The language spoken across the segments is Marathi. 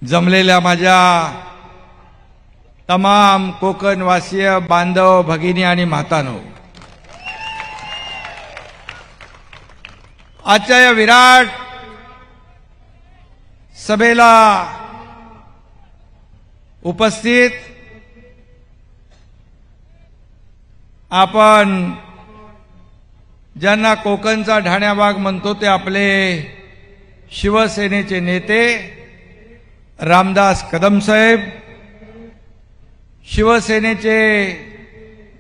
जमलेल्या माझ्या तमाम कोकणवासीय बांधव भगिनी आणि मातांनो, आजच्या या विराट सभेला उपस्थित आपण ज्यांना कोकणचा ढाण्याबाग म्हणतो ते आपले शिवसेनेचे नेते रामदास कदम साहेब, शिवसेनेचे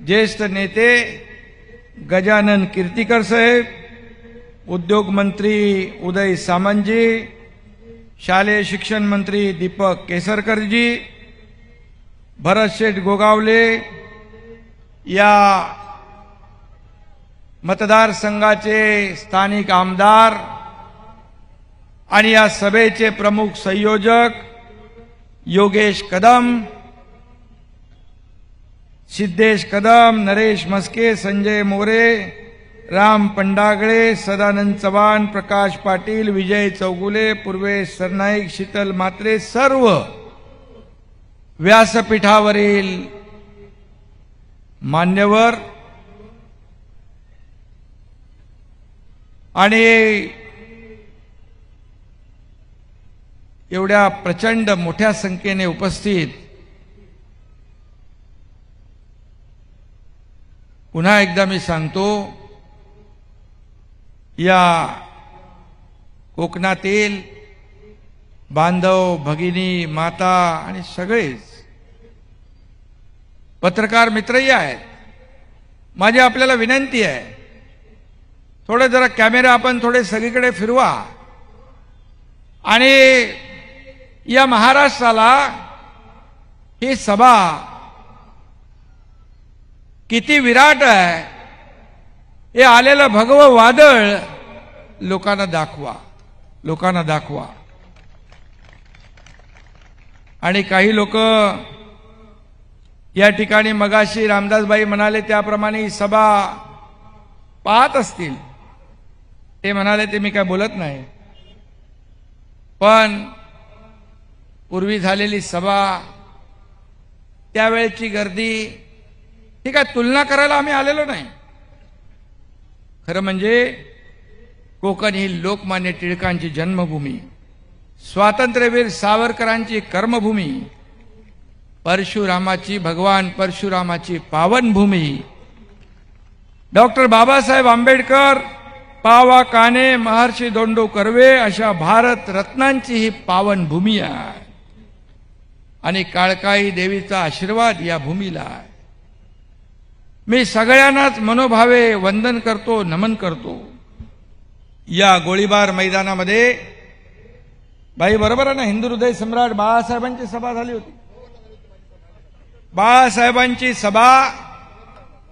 ज्येष्ठ नेते गजानन कीर्तिकर साहेब, उद्योग मंत्री उदय सामंतजी, शालेय शिक्षण मंत्री दीपक केसरकरजी, भरतशेठ गोगावले, या मतदारसंघाचे स्थानिक आमदार आणि या सभेचे प्रमुख संयोजक योगेश कदम, सिद्धेश कदम, नरेश मस्के, संजय मोरे, राम पंडागळे, सदानंद चव्हाण, प्रकाश पाटील, विजय चौगुले, पूर्वेश सरनाईक, शीतल मात्रे, सर्व व्यासपीठावरील मान्यवर आणि एवढ्या प्रचंड मोठ्या संख्येने उपस्थित पुन्हा एकदा मी सांगतो, या कोकणातील बांधव भगिनी माता आणि सगळेच पत्रकार मित्रही आहेत. माझी आपल्याला विनंती आहे, थोडं जरा कॅमेरा आपण थोडे सगळीकडे फिरवा आणि या महाराष्ट्राला ही सभा किती विराट आहे हे आलेलं भगवं वादळ लोकांना दाखवा. आणि काही लोक या ठिकाणी मगाशी रामदासबाई म्हणाले त्याप्रमाणे ही सभा पाहत असतील. ते म्हणाले ते मी काय बोलत नाही, पण पूर्वी झालेली सभा, त्यावेळची गर्दी, ही काय तुलना करायला आम्ही आलेलो नाही. खरं म्हणजे कोकण ही लोकमान्य टिळकांची जन्मभूमी, स्वातंत्र्यवीर सावरकरांची कर्मभूमी, भगवान परशुरामाची पावनभूमी, डॉक्टर बाबासाहेब आंबेडकर, पावा काने, महर्षी धोंडो कर्वे अशा भारत रत्नांची ही पावनभूमी आहे आणि काळकाई देवीचा आशीर्वाद या भूमीला आहे. मी सगळ्यांनाच मनोभावे वंदन करतो, नमन करतो. या गोळीबार मैदानामध्ये बाई बरोबर आहे ना, हिंदू हृदय सम्राट बाळासाहेबांची सभा झाली होती. बाळासाहेबांची सभा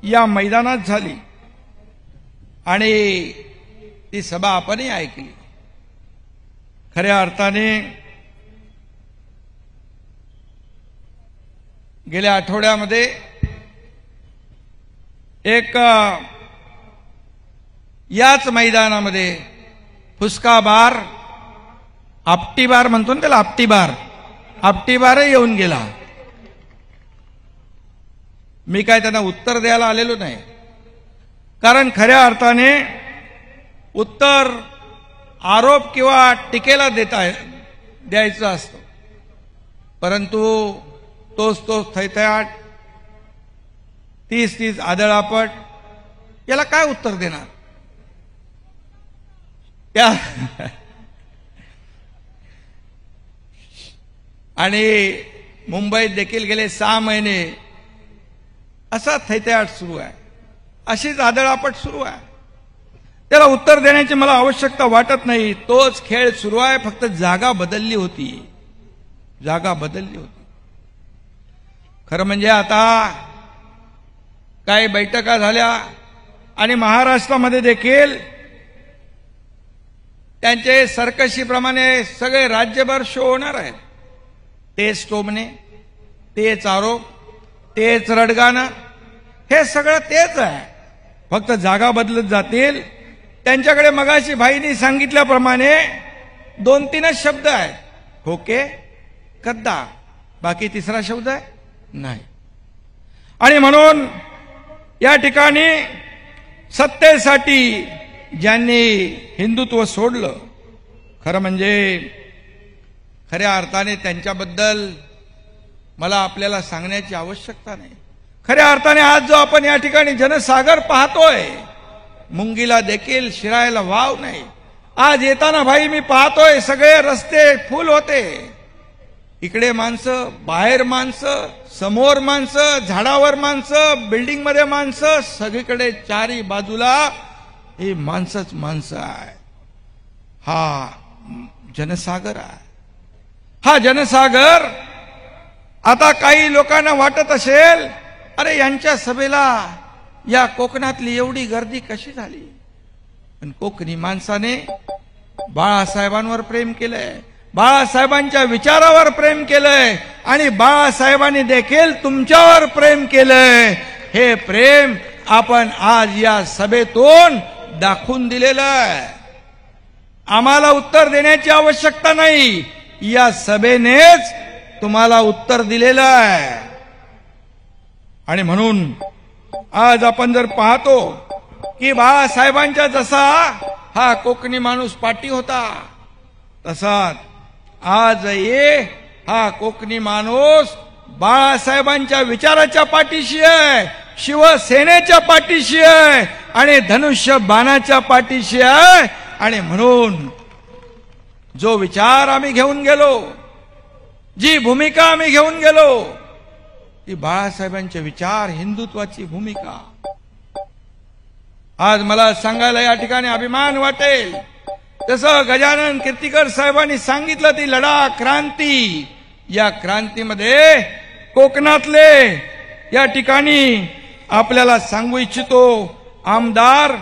या मैदानात झाली आणि ती सभा आपणही ऐकली. खऱ्या अर्थाने गेल्या आठवड्यामध्ये एक याच मैदानामध्ये फुसका बार, आपटी बार म्हणतो ना त्याला, आपटी बारही येऊन गेला. मी काय त्यांना उत्तर द्यायला आलेलो नाही, कारण खऱ्या अर्थाने उत्तर आरोप किंवा टीकेला द्यायचं असतं, परंतु तोच थैथयाट, 30 आदळापट, याला काय उत्तर देणार? आणि मुंबईत देखील गेले 6 महिने असा थैथयाट सुरू आहे, अशीच आदळापट सुरू आहे. त्याला उत्तर देण्याची मला आवश्यकता वाटत नाही. तोच खेळ सुरू आहे, फक्त जागा बदलली होती. खरं म्हणजे आता काही बैठका झाल्या आणि महाराष्ट्रामध्ये देखील त्यांचे सर्कशीप्रमाणे सगळे राज्यभर शो होणार आहेत. तेच टोमणे, तेच आरोप, तेच रडगाणं, हे सगळं तेच आहे, फक्त जागा बदलत जातील. त्यांच्याकडे मगाशी भाईंनी सांगितल्याप्रमाणे 2-3 शब्द आहेत, खोके, कद्दा, बाकी तिसरा शब्द आहे नाही. आणि म्हणून या ठिकाणी सत्तेसाठी ज्यांनी हिंदुत्व सोडलं, खरं म्हणजे खऱ्या अर्थाने त्यांच्याबद्दल मला आपल्याला सांगण्याची आवश्यकता नाही. खऱ्या अर्थाने आज जो आपण या ठिकाणी जनसागर पाहतोय, मुंगीला देखील शिरायला वाव नाही. आज येताना भाई मी पाहतोय सगळे रस्ते फुल होते. इकडे माणसं, बाहेर माणसं, समोर माणसं, झाडावर माणसं, बिल्डिंग मध्ये माणसं, सगळीकडे चारी बाजूला ही माणसंच माणसं आहे. हा जनसागर आहे. हा जनसागर आता काही लोकांना वाटत असेल, अरे यांच्या सभेला या कोकणातली एवढी गर्दी कशी झाली? पण कोकणी माणसाने बाळासाहेबांवर प्रेम केलंय, बाळासाहेबांच्या विचारावर प्रेम केलंय आणि बाळासाहेबांनी देखील तुमच्यावर प्रेम केलंय. हे प्रेम आपण आज या सभेतून दाखवून दिलेलं आहे. आम्हाला उत्तर देण्याची आवश्यकता नाही, या सभेनेच तुम्हाला उत्तर दिलेलं आहे. आणि म्हणून आज आपण जर पाहतो की बाळासाहेबांच्या जसा हा कोकणी माणूस पाठी होता, तसाच आज हा कोकणी माणूस बाळासाहेबांच्या विचाराच्या पाठीशी आहे, शिवसेनेच्या पाठीशी आहे आणि धनुष्य बाणाच्या पाठीशी आहे. आणि म्हणून जो विचार आम्ही घेऊन गेलो, जी भूमिका आम्ही घेऊन गेलो, ती बाळासाहेबांचे विचार, हिंदुत्वाची भूमिका. आज मला सांगायला या ठिकाणी अभिमान वाटेल, जसं गजानन कीर्तिकर साहेबांनी सांगितलं, ती लढा क्रांती, या क्रांतीमध्ये कोकणातले या ठिकाणी आपल्याला सांगू इच्छितो आमदार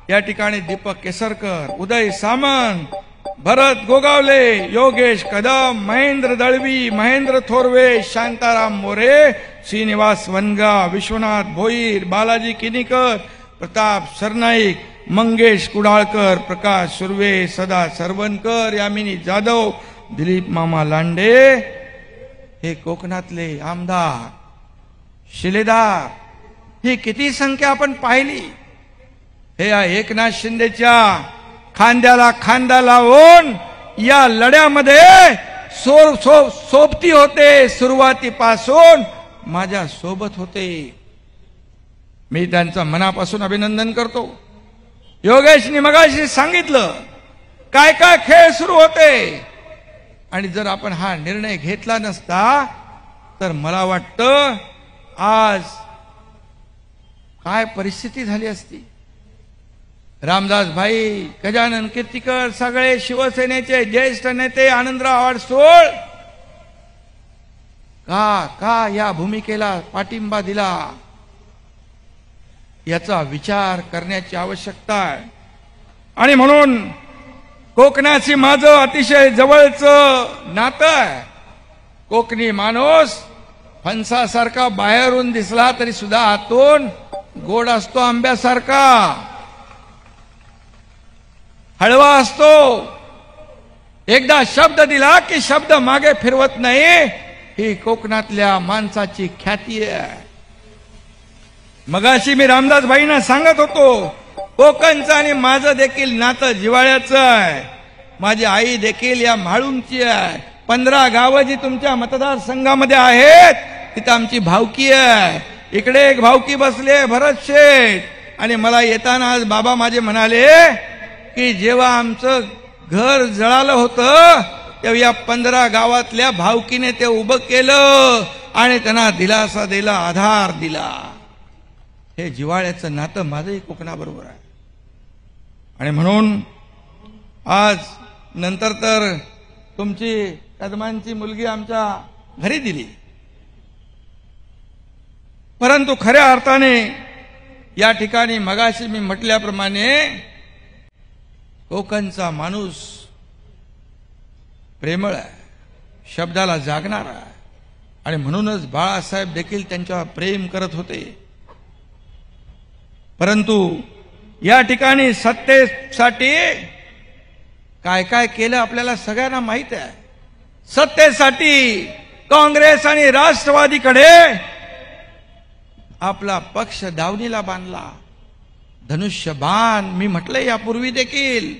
या ठिकाणी दीपक केसरकर, उदय सामंत, भरत गोगावले, योगेश कदम, महेंद्र दळवी, महेंद्र थोरवे, शांताराम मोरे, श्रीनिवास वनगा, विश्वनाथ भोईर, बालाजी किनीकर, प्रताप सरनाईक, मंगेश कुडाळकर, प्रकाश सुर्वे, सदा सरवणकर, यामिनी जाधव, दिलीप मामा लांडे, हे कोकणातले आमदार, शिलेदार, ही किती संख्या आपण पाहिली. हे या एकनाथ शिंदेच्या खांद्याला खांदा लावून या लढ्यामध्ये सोबती होते, सुरुवातीपासून माझ्या सोबत होते. मी त्यांचं मनापासून अभिनंदन करतो. योगेशनी मगाशी सांगितलं काय काय खेळ सुरू होते, आणि जर आपण हा निर्णय घेतला नसता तर मला वाटतं आज काय परिस्थिती झाली असती. रामदास भाई, गजानन कीर्तिकर, सगळे शिवसेनेचे ज्येष्ठ नेते, आनंदराव अडसूळ का या भूमिकेला पाठिंबा दिला, याचा विचार करण्याची आवश्यकता आहे. आणि म्हणून कोकणाची माझं अतिशय जवळचं नातं आहे. कोकणी माणूस फणसासारखा बाहेरून दिसला तरी सुद्धा आतून गोड असतो, आंब्यासारखा हळवा असतो. एकदा शब्द दिला की शब्द मागे फिरवत नाही, ही कोकणातल्या माणसाची ख्याती आहे. मगाशी मी रामदास भाईंना सांगत होतो, कोकणचं आणि माझं देखील नातं जिव्हाळ्याचं आहे. माझी आई देखील या म्हाळुंगची आहे. 15 गावं जी तुमच्या मतदारसंघामध्ये आहेत तिथं आमची भावकी आहे. इकडे एक भावकी बसले, भरत शेठ, आणि मला येताना आज बाबा माझे म्हणाले की जेव्हा आमचं घर जळालं होतं तेव्हा या 15 गावातल्या भावकीने ते उभं केलं आणि त्यांना दिलासा दिला, आधार दिला. हे जिव्हाळ्याचं नातं माझंही कोकणाबरोबर आहे. आणि म्हणून आज नंतर तर तुमची कदमांची मुलगी आमच्या घरी दिली, परंतु खऱ्या अर्थाने या ठिकाणी मगाशी मी म्हटल्याप्रमाणे कोकणचा माणूस प्रेमळ आहे, शब्दाला जागणारा आहे. आणि म्हणूनच बाळासाहेब देखील त्यांच्यावर प्रेम करत होते. परंतु या ठिकाणी सत्तेसाठी काय काय केलं आपल्याला सगळ्यांना माहित आहे. सत्तेसाठी काँग्रेस आणि राष्ट्रवादीकडे आपला पक्ष दावणीला बांधला. धनुष्यबाण मी म्हटलं यापूर्वी देखील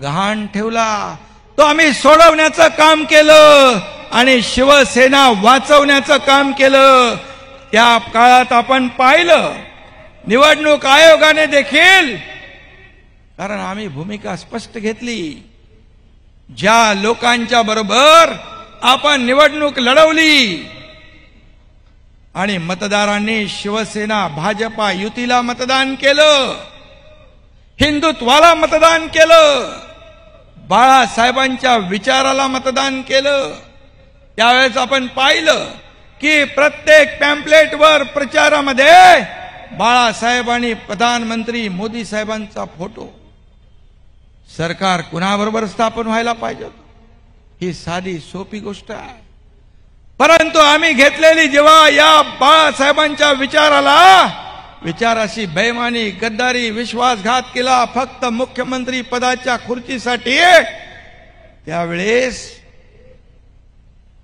गहाण ठेवला, तो आम्ही सोडवण्याचं काम केलं आणि शिवसेना वाचवण्याचं काम केलं. त्या काळात आपण पाहिलं निवडणूक आयोगाने देखील, कारण आम्ही भूमिका स्पष्ट घेतली, ज्या लोकांच्या बरोबर आपण निवडणूक लढवली आणि मतदारांनी शिवसेना भाजपा युतीला मतदान केलं, हिंदुत्वाला मतदान केलं, बाळासाहेबांच्या विचाराला मतदान केलं, त्यावेळेस आपण पाहिलं की प्रत्येक पॅम्पलेटवर प्रचारामध्ये बाळासाहेब आणि प्रधानमंत्री मोदी साहेबांचा फोटो. सरकार कुणाबरोबर स्थापन व्हायला पाहिजे ही साधी सोपी गोष्ट आहे, परंतु आम्ही घेतलेली जेव्हा या बाळासाहेबांच्या विचाराशी बेईमानी, गद्दारी, विश्वासघात केला फक्त मुख्यमंत्री पदाच्या खुर्चीसाठी, त्यावेळेस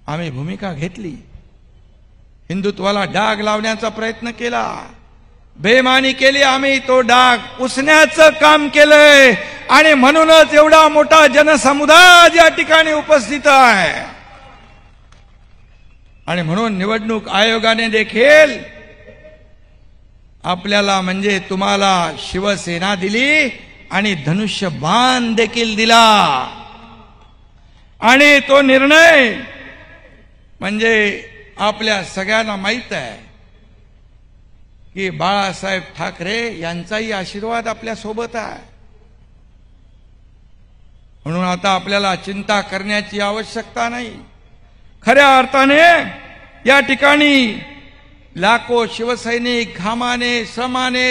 आम्ही भूमिका घेतली, हिंदुत्वाला डाग लावण्याचा प्रयत्न केला, बेईमानी केली, आम्ही तो डाग पुसण्याचं काम केलंय आणि म्हणूनच एवढा मोठा जनसमुदाय या ठिकाणी उपस्थित आहे. आणि म्हणून निवडणूक आयोगाने देखील आपल्याला म्हणजे तुम्हाला शिवसेना दिली आणि धनुष्यबाण देखील दिला. आणि तो निर्णय म्हणजे आपल्या सगळ्यांना माहित आहे की बाळासाहेब ठाकरे यांचाही आशीर्वाद आपल्या सोबत आहे. म्हणून आता आपल्याला चिंता करण्याची आवश्यकता नाही. खऱ्या अर्थाने या ठिकाणी लाखो शिवसैनिक घामाने श्रमाने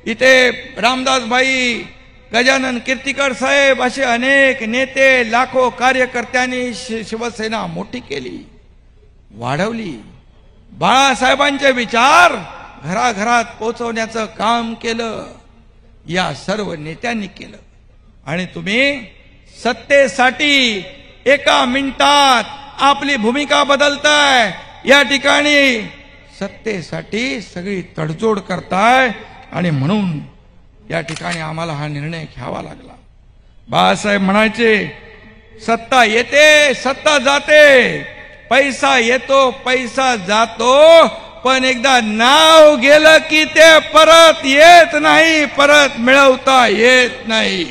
इथे रामदासभाई, गजानन कीर्तिकर साहेब असे अनेक नेते, लाखो कार्यकर्त्यांनी शिवसेना मोठी केली, वाढवली. बाळासाहेबांचे विचार घराघरात पोहोचवण्याचं काम केलं, या सर्व नेत्यांनी केलं. आणि तुम्ही सत्तेसाठी एका मिनिटात आपली भूमिका बदलताय, या ठिकाणी सत्तेसाठी सगळी तडजोड करताय. आणि म्हणून या ठिकाणी आम्हाला हा निर्णय घ्यावा लागला. बाळासाहेब म्हणायचे, सत्ता येते सत्ता जाते, पैसा येतो पैसा जातो, पण एकदा नाव गेलं की ते परत येत नाही, परत मिळवता येत नाही.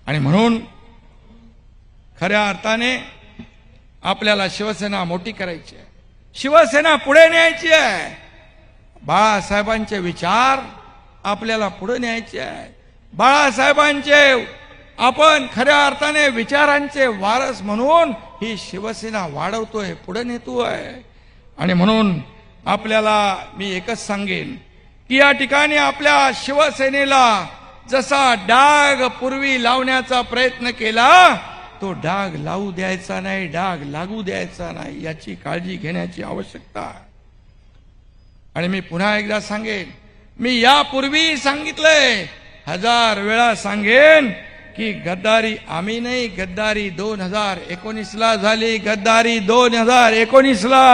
आणि म्हणून खऱ्या अर्थाने आपल्याला शिवसेना मोठी करायची आहे, शिवसेना पुढे न्यायची आहे. बाळासाहेबांचे विचार आपल्याला पुढे न्यायचे आहे. बाळासाहेबांचे आपण खऱ्या अर्थाने विचारांचे वारस म्हणून ही शिवसेना वाढवतोय, पुढे नेतोय. आणि म्हणून आपल्याला मी एकच सांगेन की या ठिकाणी आपल्या शिवसेनेला जसा डाग पूर्वी लावण्याचा प्रयत्न केला, तो डाग लावू द्यायचा नाही, डाग लागू द्यायचा नाही, याची काळजी घेण्याची आवश्यकता आहे. आणि मी पुन्हा एकदा सांगेन, मी यापूर्वी सांगितलंय, 1000 वेळा सांगेन की गद्दारी आम्ही नाही, गद्दारी 2019ला झाली, गद्दारी 2019ला.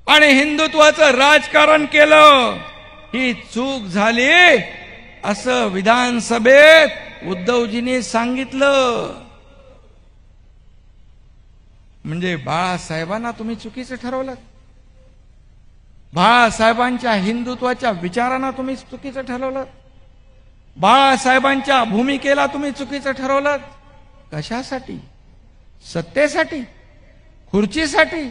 आणि हिंदुत्वाचं राजकारण केलं, ही चूक झाली असं विधानसभेत उद्धवजींनी सांगितलं. म्हणजे बाळासाहेबांना तुम्ही चुकीचं ठरवलं, बाळासाहेबांच्या हिंदुत्वाच्या विचारांना तुम्ही चुकीचं ठरवलं, बाळासाहेबांच्या भूमिकेला तुम्ही चुकीचं ठरवलं. कशासाठी? सत्तेसाठी, खुर्चीसाठी.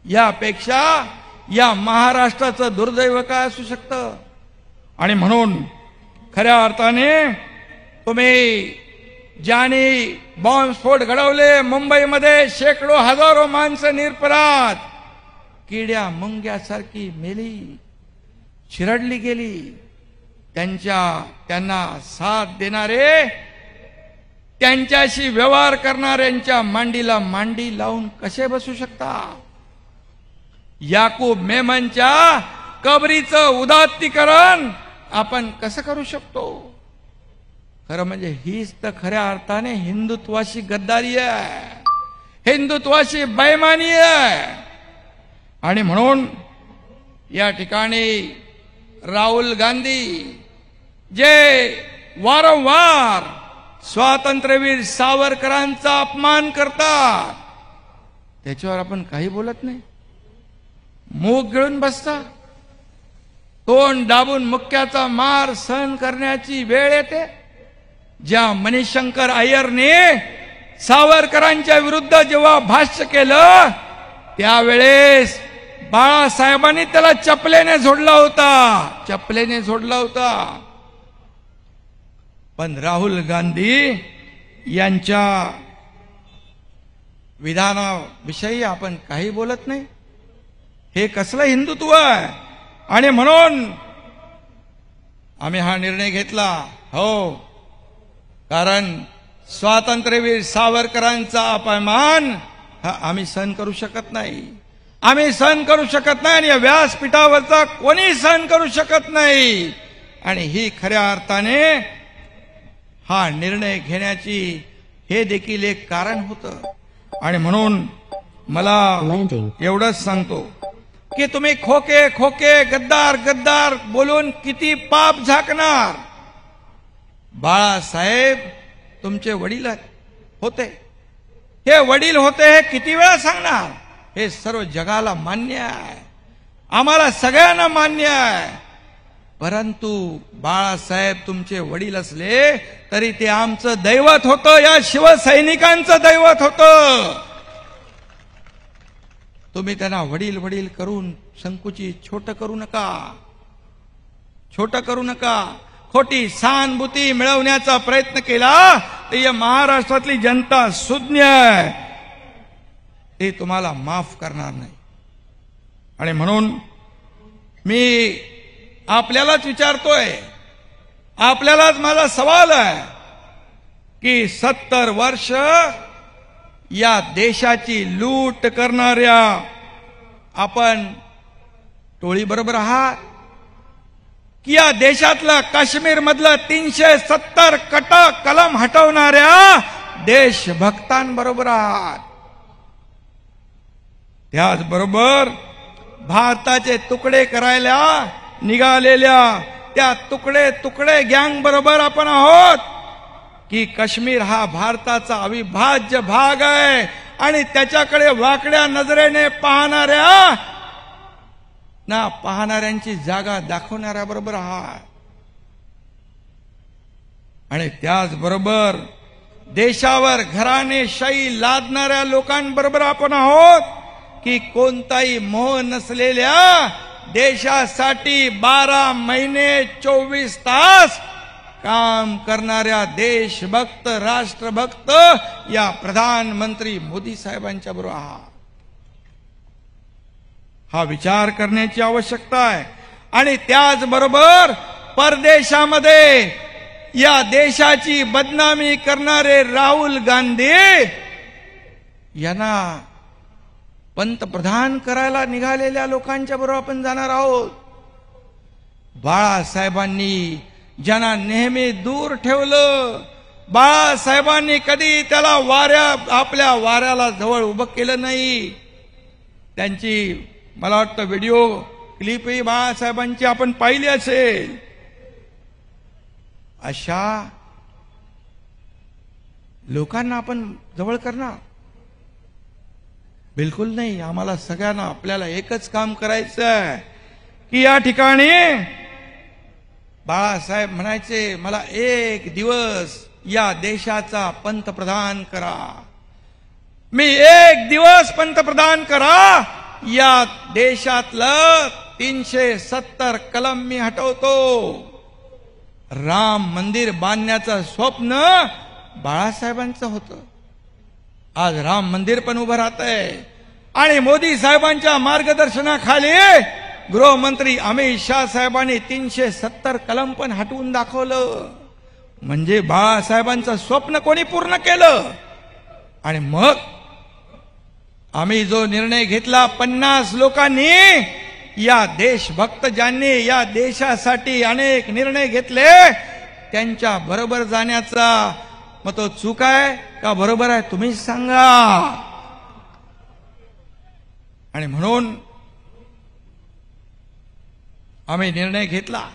यापेक्षा या महाराष्ट्राचं दुर्दैव काय असू शकतं? आणि म्हणून खऱ्या अर्थाने तुम्ही ज्याने बॉम्बस्फोट घडवले मुंबईमध्ये, शेकडो हजारो माणसं निरपराध किड्या मुंग्यासारखी मेली, चिरडली गेली, त्यांना साथ देणारे, त्यांच्याशी व्यवहार करणाऱ्यांच्या मांडीला मांडी लावून कसे बसू शकता? याकूब मेमनच्या कबरीचं उदात्तीकरण आपण कसं करू शकतो? खरं म्हणजे हीच तर खऱ्या अर्थाने हिंदुत्वाशी गद्दारी आहे, हिंदुत्वाशी बेईमानी आहे. आणि म्हणून या ठिकाणी राहुल गांधी जे वारंवार स्वातंत्र्यवीर सावरकरांचा अपमान करतात, त्याच्यावर आपण काही बोलत नाही, मूग गिळून बसता. तोंड दाबून मुक्याचा मार सहन करण्याची वेळ येते. ज्या मणिशंकर अय्यरने सावरकरांच्या विरुद्ध जेव्हा भाष्य केलं, त्यावेळेस बाळासाहेबांनी त्याला चपलेने झोडला होता. पण राहुल गांधी यांच्या विधानाविषयी आपण काही बोलत नाही. हे कसलं हिंदुत्व आहे? आणि म्हणून आम्ही हा निर्णय घेतला. हो, कारण स्वातंत्र्यवीर सावरकरांचा अपमान हा आम्ही सहन करू शकत नाही. आणि या व्यासपीठावरचा कोणी सहन करू शकत नाही. आणि ही खऱ्या अर्थाने हा निर्णय घेण्याची हे देखील एक कारण होतं. आणि म्हणून मला एवढंच सांगतो की तुम्ही खोके गद्दार बोलून किती पाप झाकणार. बाळासाहेब तुमचे वडील होते. हे वडील होते हे किती वेळा सांगणार? हे सर्व जगाला मान्य आहे, आम्हाला सगळ्यांना मान्य आहे. परंतु बाळासाहेब तुमचे वडील असले तरी ते आमचं दैवत होतं, या शिवसैनिकांचं दैवत होतं. तुम्ही त्यांना वडील करून संकुचित छोट करू नका. खोटी सहानुभूती मिळवण्याचा प्रयत्न केला तर या महाराष्ट्रातली जनता सुज्ञ आहे, ते तुम्हाला माफ करणार नाही. आणि म्हणून मी आपल्यालाच विचारतोय, आपल्यालाच माझा सवाल आहे की 70 वर्ष या देशाची लूट करणाऱ्या आपण टोळी बरोबर आहात की या देशातलं काश्मीर मधलं 370 कलम हटवणाऱ्या देशभक्तांबरोबर आहात? त्याचबरोबर भारताचे तुकडे करायला निघालेल्या त्या तुकडे गँग बरोबर आपण आहोत की काश्मीर हा भारताचा अविभाज्य भाग आहे आणि त्याच्याकडे वाकड्या नजरेने पाहणाऱ्यांची जागा दाखवणाऱ्या बरोबर आहात. आणि त्याचबरोबर देशावर घराणेशाही लादणाऱ्या लोकांबरोबर आपण आहोत की कोणताही मोह नसलेल्या देशासाठी 12 महिने 24 तास काम करणाऱ्या देशभक्त राष्ट्रभक्त या प्रधानमंत्री मोदी साहेबांच्या बरोबर आहात. हा विचार करण्याची आवश्यकता आहे. आणि त्याचबरोबर परदेशामध्ये या देशाची बदनामी करणारे राहुल गांधी यांना पंतप्रधान करायला निघालेल्या लोकांच्या बरोबर आपण जाणार आहोत. बाळासाहेबांनी ज्यांना नेहमी दूर ठेवलं, बाळासाहेबांनी कधी त्याला आपल्या वाऱ्याला जवळ उभं केलं नाही. त्यांची मला वाटतं व्हिडिओ क्लिपही बाळासाहेबांची आपण पाहिली असेल. अशा लोकांना आपण जवळ करणार बिलकुल नाही. आम्हाला सगळ्यांना आपल्याला एकच काम करायचं आहे की या ठिकाणी बाळासाहेब म्हणायचे, मला एक दिवस या देशाचा पंतप्रधान करा, मी एक दिवस पंतप्रधान करा, या देशातलं 370 कलम मी हटवतो. राम मंदिर बांधण्याचं स्वप्न बाळासाहेबांचं होतं. आज राम मंदिर पण उभं राहतंय. आणि मोदी साहेबांच्या मार्गदर्शनाखाली गृहमंत्री अमित शाह साहेबांनी 370 कलम पण हटवून दाखवलं. म्हणजे बाळासाहेबांचं स्वप्न कोणी पूर्ण केलं. आणि मग आम्ही जो निर्णय घेतला, 50 लोकांनी, या देशभक्त ज्यांनी या देशासाठी अनेक निर्णय घेतले, त्यांच्या बरोबर जाण्याचा मग तो चूक आहे का बरोबर आहे तुम्हीच सांगा. आणि म्हणून आम्ही निर्णय घेतला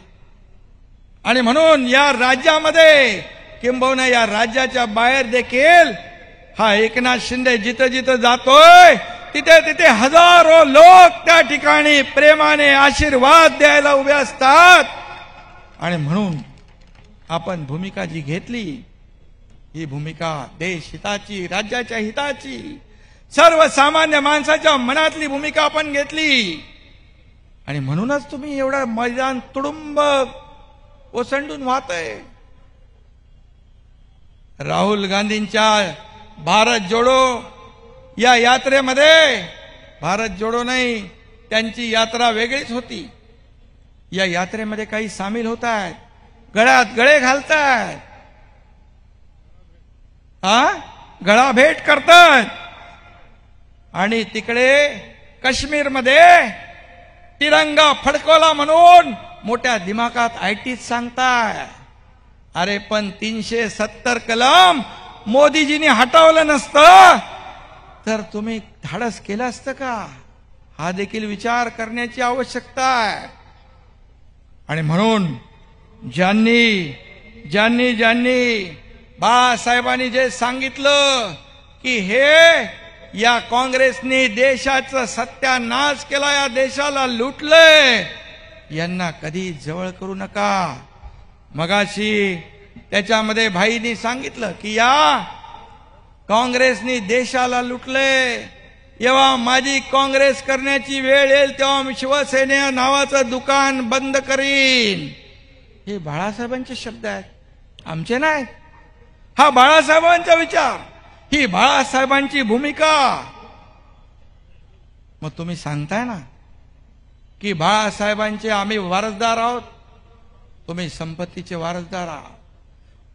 आणि म्हणून या राज्यामध्ये किंबहुना या राज्याच्या बाहेर देखील हा एकनाथ शिंदे जिथं जिथं जातोय तिथे तिथे हजारो लोक त्या ठिकाणी प्रेमाने आशीर्वाद द्यायला उभे असतात. आणि म्हणून आपण भूमिका जी घेतली ही भूमिका देश हिताची, राज्याच्या हिताची, सर्वसामान्य माणसाच्या मनातली भूमिका आपण घेतली. आणि म्हणूनच तुम्ही एवढा मैदान तुडुंब ओसंडून वाहतय. राहुल गांधींच्या भारत जोडो या यात्रेमध्ये, भारत जोडो नाही, त्यांची यात्रा वेगळीच होती. या यात्रेमध्ये काही सामील होत आहेत, गळ्यात गळे घालतायत, गळा भेट करतात. आणि तिकडे काश्मीरमध्ये तिरंगा फडकवला म्हणून मोठ्या दिमागात आयटीत सांगताय. अरे पण 370 कलम मोदीजींनी हटवलं नसतं तर तुम्ही धाडस केलं असतं का? हा देखील विचार करण्याची आवश्यकता आहे. आणि म्हणून ज्यांनी ज्यांनी ज्यांनी बाळासाहेबांनी जे सांगितलं की हे या काँग्रेसने देशाचा सत्यानाश केला, या देशाला लुटलंय, यांना कधी जवळ करू नका. मगाशी त्याच्यामध्ये भाईनी सांगितलं की या काँग्रेसने देशाला लुटले, जेव्हा माझी काँग्रेस करण्याची वेळ येईल तेव्हा मी शिवसेना नावाचं दुकान बंद करीन. हे बाळासाहेबांचे शब्द आहेत, आमचे नाही. हा बाळासाहेबांचा विचार, ही बाळासाहेबांची भूमिका. मग तुम्ही सांगताय ना की बाळासाहेबांचे आम्ही वारसदार आहोत, तुम्ही संपत्तीचे वारसदार आहात,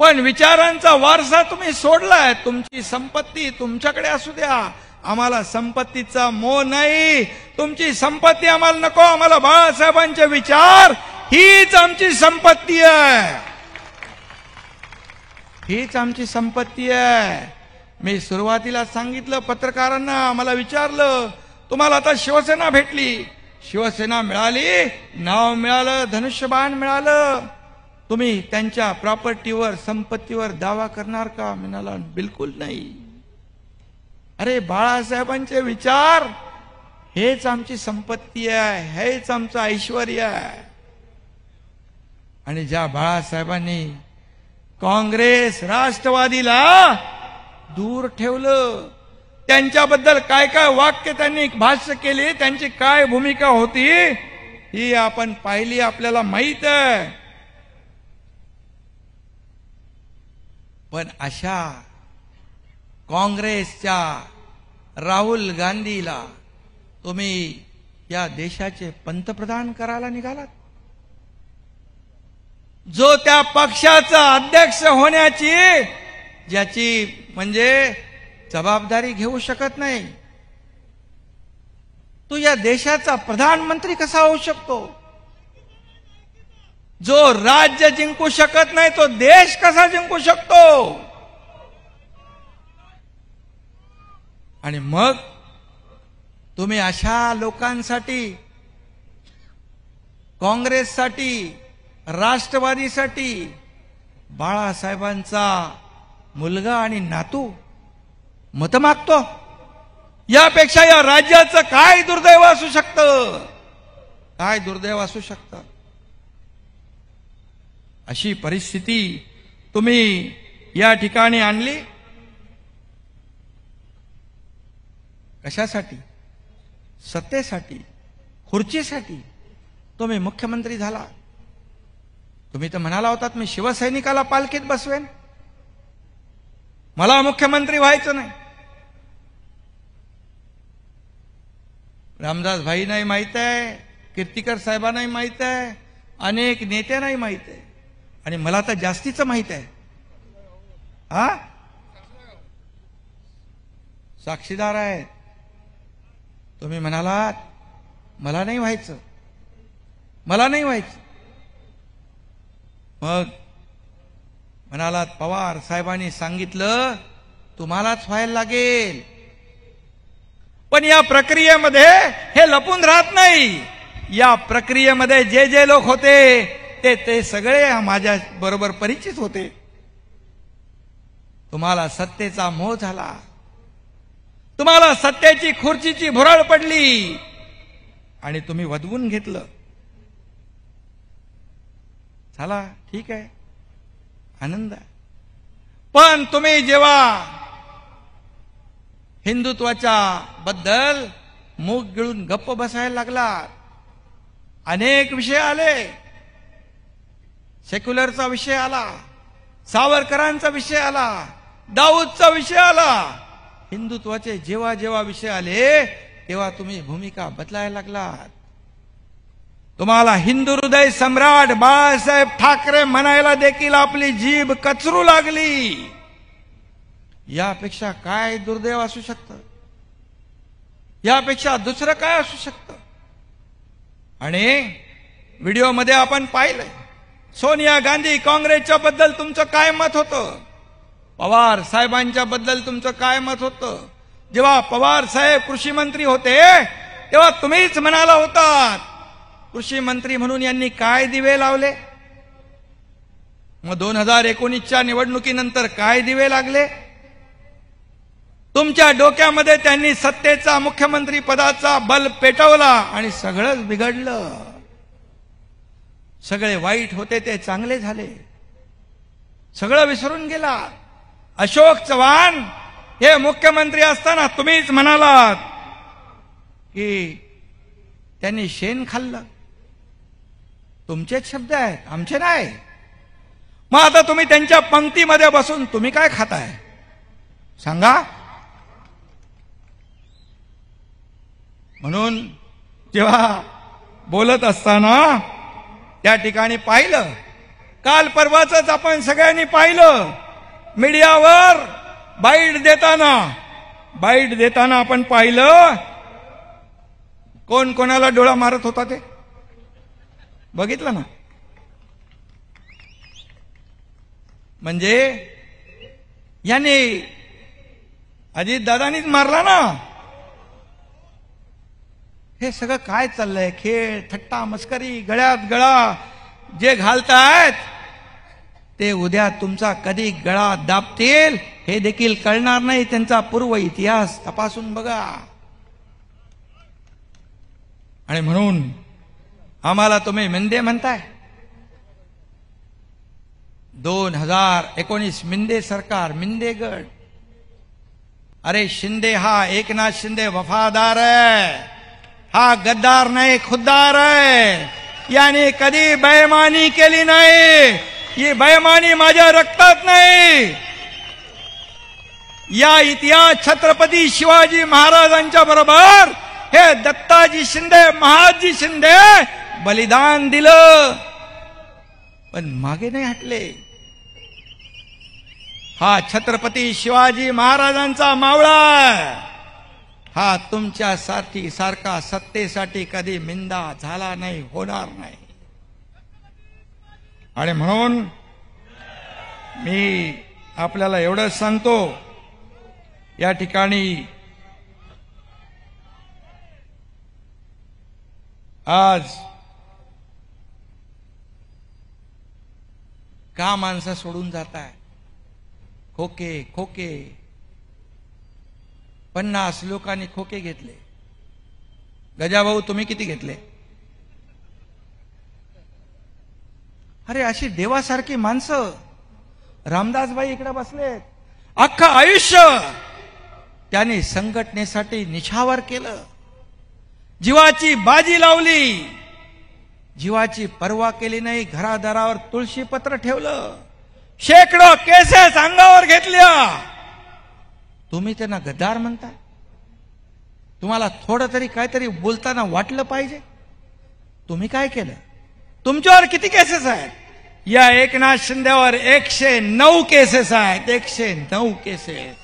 पण विचारांचा वारसा तुम्ही सोडलाय. तुमची संपत्ती तुमच्याकडे असू द्या, आम्हाला संपत्तीचा मोह नाही. तुमची संपत्ती आम्हाला नको, आम्हाला बाळासाहेबांचे विचार हीच आमची संपत्ती आहे, हीच आमची संपत्ती आहे. मी सुरुवातीला सांगितलं, पत्रकारांना मला विचारलं, तुम्हाला आता शिवसेना भेटली, शिवसेना मिळाली, नाव मिळालं, धनुष्यबाण मिळालं, तुम्ही त्यांच्या प्रॉपर्टीवर, संपत्तीवर दावा करणार का? म्हणाला बिलकुल नाही. अरे बाळासाहेबांचे विचार हेच आमची संपत्ती आहे, हेच आमचं ऐश्वर्य आहे. आणि ज्या बाळासाहेबांनी काँग्रेस राष्ट्रवादीला दूर ठेवलं, त्यांच्याबद्दल काय काय वाक्य त्यांनी भाष्य केली, त्यांची काय भूमिका होती ही आपण पाहिली, आपल्याला माहित आहे. पण अशा काँग्रेसच्या राहुल गांधीला तुम्ही या देशाचे पंतप्रधान करायला निघालात, जो त्या पक्षाचा अध्यक्ष होण्याची ज्याची म्हणजे जबाबदारी घेऊ शकत नाही, तो या देशाचा प्रधानमंत्री कसा होऊ शकतो? जो राज्य जिंकू शकत नाही तो देश कसा जिंकू शकतो? आणि मग तुम्ही अशा लोकांसाठी, काँग्रेससाठी, राष्ट्रवादीसाठी बाळासाहेबांचा मुलगा आणि नातू मत मागतो. यापेक्षा या राज्याचं काय दुर्दैव असू शकतं? काय दुर्दैव असू शकतं? अशी परिस्थिती तुम्ही या ठिकाणी आणली. कशासाठी? सत्तेसाठी, खुर्चीसाठी. तुम्ही मुख्यमंत्री झाला, तुम्ही तर म्हणाला होतात मी शिवसैनिकाला पालखीत बसवेन, मला मुख्यमंत्री व्हायचं नाही. रामदास भाईंनाही माहित आहे, कीर्तिकर साहेबांनाही माहित आहे, अनेक नेत्यांनाही माहित आहे, आणि मला तर जास्तीचं माहित आहे. साक्षीदार आहेत. तुम्ही म्हणालात मला नाही व्हायचं, मला नाही व्हायचं. मग म्हणालात पवार साहेबांनी सांगितलं तुम्हालाच व्हायला लागेल, पण या प्रक्रियेमध्ये हे लपून राहत नाही. या प्रक्रियेमध्ये जे जे लोक होते ते सगळे माझ्या बरोबर परिचित होते. तुम्हाला सत्तेचा मोह झाला, तुम्हाला सत्तेची खुर्चीची भुरळ पडली आणि तुम्ही वदवून घेतलं. चला ठीक आहे, आनंद आहे. पण तुम्ही जेव्हा हिंदुत्वाच्या बद्दल मूग गिळून गप्प बसायला लागला, अनेक विषय आले. सेक्युलरचा विषय आला, सावरकरांचा विषय आला, दाऊदचा विषय आला. हिंदुत्वाचे जेव्हा जेव्हा विषय आले तेव्हा तुम्ही भूमिका बदलायला लागलात. तुम्हाला हिंदू हृदय सम्राट बाळासाहेब ठाकरे म्हणायला देखील आपली जीभ कचरू लागली. यापेक्षा काय दुर्दैव असू शकतं, यापेक्षा दुसरं काय असू शकतं. आणि व्हिडिओमध्ये आपण पाहिलंय सोनिया गांधी काँग्रेसच्या बद्दल तुमचं काय मत होतं, पवार साहेबांच्या बद्दल तुमचं काय मत होतं. जेव्हा पवार साहेब कृषी मंत्री होते तेव्हा तुम्हीच म्हणाला होतात, कृषी मंत्री म्हणून यांनी काय दिवे लावले. मग 2019च्या निवडणुकीनंतर काय दिवे लागले. तुमच्या डोक्यामध्ये त्यांनी सत्तेचा मुख्यमंत्री पदाचा बल पेटवला आणि सगळंच बिघडलं. सगळे वाईट होते ते चांगले झाले, सगळं विसरून गेला. अशोक चव्हाण हे मुख्यमंत्री असताना तुम्हीच म्हणालात की त्यांनी शेण खाल्लं. तुमचेच शब्द आहेत, आमचे नाही. मग आता तुम्ही त्यांच्या पंक्तीमध्ये बसून तुम्ही काय खाताय सांगा. म्हणून जेव्हा बोलत असताना त्या ठिकाणी पाहिलं, काल परवाच आपण सगळ्यांनी पाहिलं मीडियावर बाईट देताना आपण पाहिलं कोण कोणाला डोळा मारत होता ते बघितलं ना. म्हणजे याने अजितदादांनीच मारला ना. हे सगळं काय चाललंय, खेळ थट्टा मस्करी, गळ्यात गळा जे घालतायत ते उद्या तुमचा कधी गळा दाबतील हे देखील कळणार नाही. त्यांचा पूर्व इतिहास तपासून बघा. आणि म्हणून आम्हाला तुम्ही मिंदे म्हणताय. 2019 मिंदे सरकार, मिंदे गट. अरे शिंदे हा एकनाथ शिंदे वफादार आहे, हा गद्दार नाही खुद्दार आहे. याने कधी बेईमानी केली नाही, ही बेईमानी माझ्या रक्तात नाही. या इतिहास छत्रपती शिवाजी महाराजांच्या बरोबर हे दत्ताजी शिंदे, महादजी शिंदे बलिदान दिलं पण मागे नाही हटले. हा छत्रपती शिवाजी महाराजांचा मावळा, हा तुमच्यासाठी सारखा सत्तेसाठी कधी मिंदा झाला नाही, होणार नाही. आणि म्हणून मी आपल्याला एवढंच सांगतो, या ठिकाणी आज का माणसं सोडून जात आहे. खोके खोके 50 लोकांनी खोके घेतले. गजाभाऊ तुम्ही किती घेतले. अरे अशी देवासारखी माणसं, रामदासबाई इकडे बसलेत, अख्खं आयुष्य त्यांनी संघटनेसाठी निछावर केलं, जीवाची बाजी लावली, जीवाची पर्वा केली नाही. घरादारावर तुळशी पत्र ठेवलं, शेकडो केसेस अंगावर घेतल्या. तुम्ही त्यांना गद्दार म्हणता. तुम्हाला थोडं तरी काहीतरी बोलताना वाटलं पाहिजे. तुम्ही काय केलं. तुमच्यावर किती केसेस आहेत. या एकनाथ शिंदेवर 109 केसेस आहेत, 109 केसेस.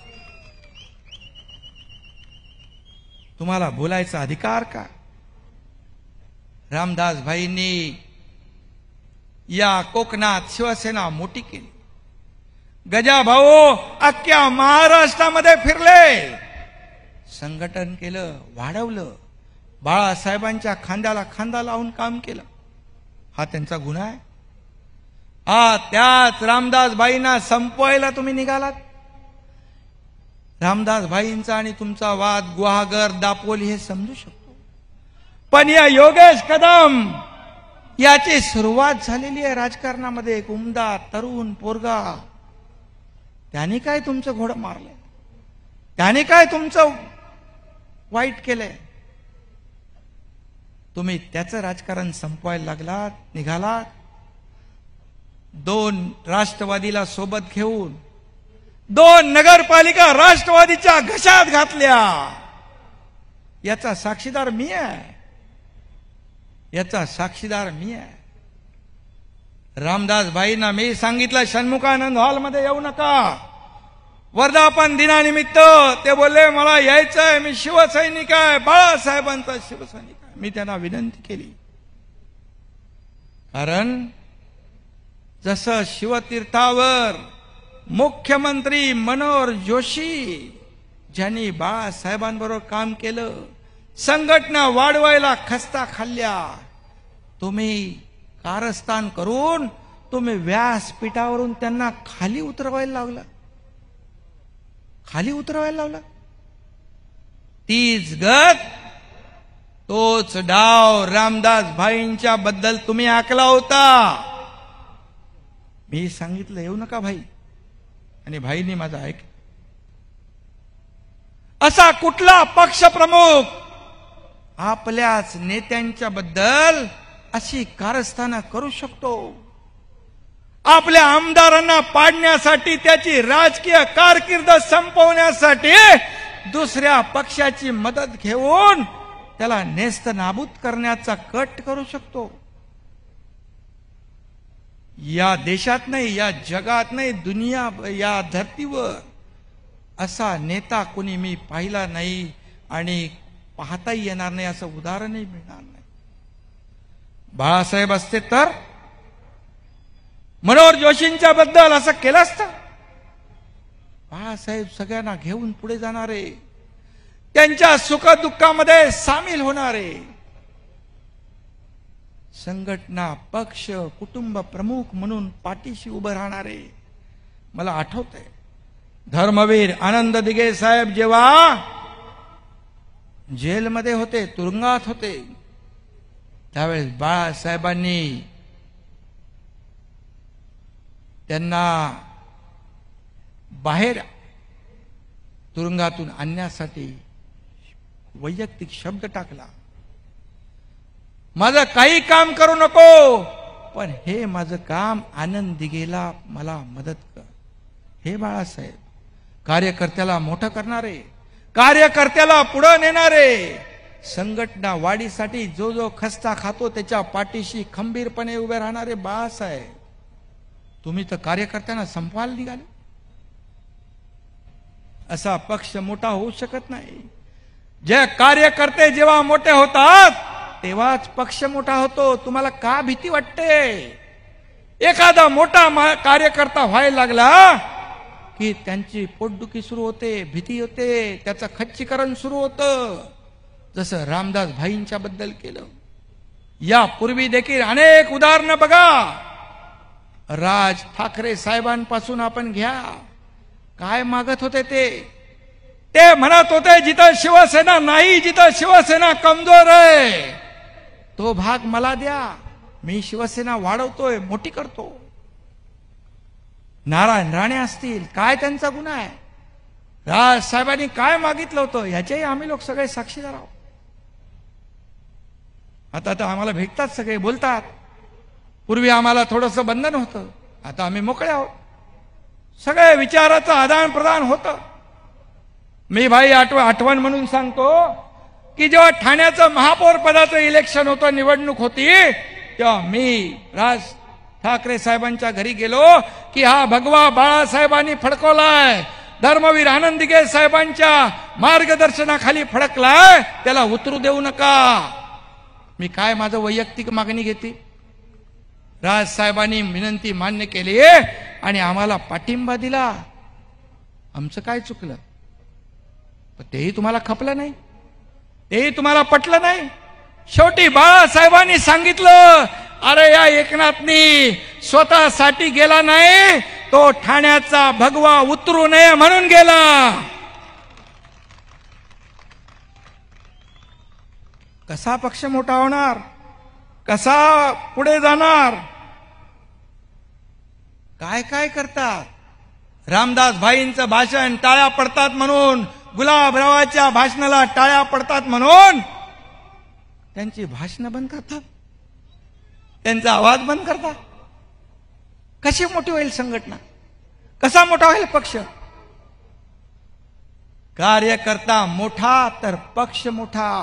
तुम्हाला बोलायचा अधिकार का. रामदास भाईंनी या कोकणात शिवसेना मोठी केली. गजा भाऊ अख्ख्या महाराष्ट्रामध्ये फिरले, संघटन केलं, वाढवलं, बाळासाहेबांच्या खांद्याला खांदा लावून काम केलं. हा त्यांचा गुन्हा आहे? त्याच रामदासबाईंना संपवायला तुम्ही निघालात. रामदासबाईंचा आणि तुमचा वाद गुहागर दापोली हे समजू शकतो, पण या योगेश कदम याची सुरुवात झालेली आहे राजकारणामध्ये. एक उमदा तरुण पोरगा, त्याने काय तुमचं घोडं मारलंय? त्याने काय तुमचं वाईट केलंय? तुम्ही त्याचं राजकारण संपवायला लागलात, निघालात. 2 राष्ट्रवादीला सोबत घेऊन 2 नगरपालिका राष्ट्रवादीच्या घशात घातल्या. याचा साक्षीदार मी आहे, याचा साक्षीदार मी आहे. रामदासबाईंना मी सांगितलं षण्मुखानंद हॉलमध्ये येऊ नका. वर्धापन दिनानिमित्त ते बोलले मला यायचंय, मी शिवसैनिक आहे, बाळासाहेबांचा शिवसैनिक आहे. मी त्यांना विनंती केली, कारण जसं शिवतीर्थावर मुख्यमंत्री मनोहर जोशी ज्यांनी बाळासाहेबांबरोबर काम केलं, संघटना वाढवायला खस्ता खाल्ल्या, तुम्ही कारस्थान करून तुम्ही व्यासपीठावरून त्यांना खाली उतरवायला लावला, खाली उतरवायला लावला. तीच गत, तोच डाव रामदासभाईंच्या बद्दल तुम्ही आखला होता. मी सांगितलं येऊ नका भाई, आणि भाईंनी माझं ऐक. असा कुठला पक्षप्रमुख आपल्याच नेत्यांच्या बद्दल अशी कारस्थानं करू शकतो? आपल्या आमदारांना पाडण्यासाठी, त्याची राजकीय कारकीर्द संपवण्यासाठी दुसऱ्या पक्षाची मदत घेऊन त्याला नेस्त नाबूद करण्याचा कट करू शकतो. या देशात नाही, या जगात नाही, दुनिया या धर्तीवर असा नेता कोणी मी पाहिला नाही आणि पाहताही येणार नाही, असं उदाहरणही मिळणार नाही. बाळासाहेब असते तर मनोहर जोशींच्या बद्दल असं केलं असतं. बाळासाहेब सगळ्यांना घेऊन पुढे जाणारे, त्यांच्या सुखदुःखामध्ये सामील होणारे, संघटना, पक्ष, कुटुंब प्रमुख म्हणून पाठीशी उभं राहणारे. मला आठवतंय धर्मवीर आनंद दिघे साहेब जेव्हा जेलमध्ये होते, तुरुंगात होते, त्यावेळेस बाळासाहेबांनी त्यांना बाहेर तुरुंगातून आणण्यासाठी वैयक्तिक शब्द टाकला, माझं काही काम करू नको, पण हे माझं काम आनंद दिघेला मला मदत कर. हे बाळासाहेब कार्यकर्त्याला मोठं करणारे, कार्यकर्त्याला पुढे नेणारे, संघटना वाढीसाठी जो जो खस्ता खातो त्याच्या पाठीशी खंबीरपणे उभे राहणारे बाळासाहेब. तुम्ही तर कार्यकर्त्यांना संपवायला निघाले. असा पक्ष मोठा होऊ शकत नाही. जे कार्यकर्ते जेव्हा मोठे होतात तेव्हाच पक्ष मोठा होतो. तुम्हाला का भीती वाटते? एखादा मोठा कार्यकर्ता व्हायला लागला की त्यांची पोटदुखी सुरू होते, भीती होते, त्याचं खच्चीकरण सुरू होतं, जसं रामदास भाईंच्या बद्दल केलं. यापूर्वी देखील अनेक उदाहरणं बघा. राज ठाकरे साहेबांपासून आपण घ्या, काय मागत होते ते म्हणत होते जिथं शिवसेना नाही, जिथं शिवसेना कमजोर आहे तो भाग मला द्या, मी शिवसेना वाढवतोय, मोठी करतो. नारायण राणे असतील, काय त्यांचा गुन्हा आहे? राज साहेबांनी काय मागितलं होतं याच्याही आम्ही लोक सगळे साक्षीदार आहोत. आता तर आम्हाला भेटतात, सगळे बोलतात. पूर्वी आम्हाला थोडंसं बंधन होतं, आता आम्ही मोकळे आहोत. सगळे विचाराचं आदान प्रदान होतं. मी भाई आठवण म्हणून सांगतो की जेव्हा ठाण्याचं महापौर पदाचं इलेक्शन होतं, निवडणूक होती, तेव्हा मी राज ठाकरे साहेबांच्या घरी गेलो की हा भगवा बाळासाहेबांनी फडकवलाय, धर्मवीर आनंद दिघे साहेबांच्या मार्गदर्शनाखाली फडकलाय, त्याला उतरू देऊ नका. मी काय माझं वैयक्तिक मागणी घेते? राज साहेबांनी विनंती मान्य केली आणि आम्हाला पाठिंबा दिला. आमचं काय चुकलं? पण तेही तुम्हाला खपलं नाही, तेही तुम्हाला पटलं नाही. शेवटी बाळासाहेबांनी सांगितलं, अरे या एकनाथनी स्वतःसाठी गेला नाही, तो ठाण्याचा भगवा उतरू नये म्हणून गेला. कसा पक्ष मोठा होणार, कसा पुढे जाणार? काय काय करतात. रामदास भाईंचं भाषण टाळ्या पडतात म्हणून, गुलाबरावाच्या भाषणाला टाळ्या पडतात म्हणून त्यांची भाषणं बंद करतात, त्यांचा आवाज बंद करतात. कशी मोठी होईल संघटना, कसा मोठा होईल पक्ष? कार्यकर्ता मोठा तर पक्ष मोठा.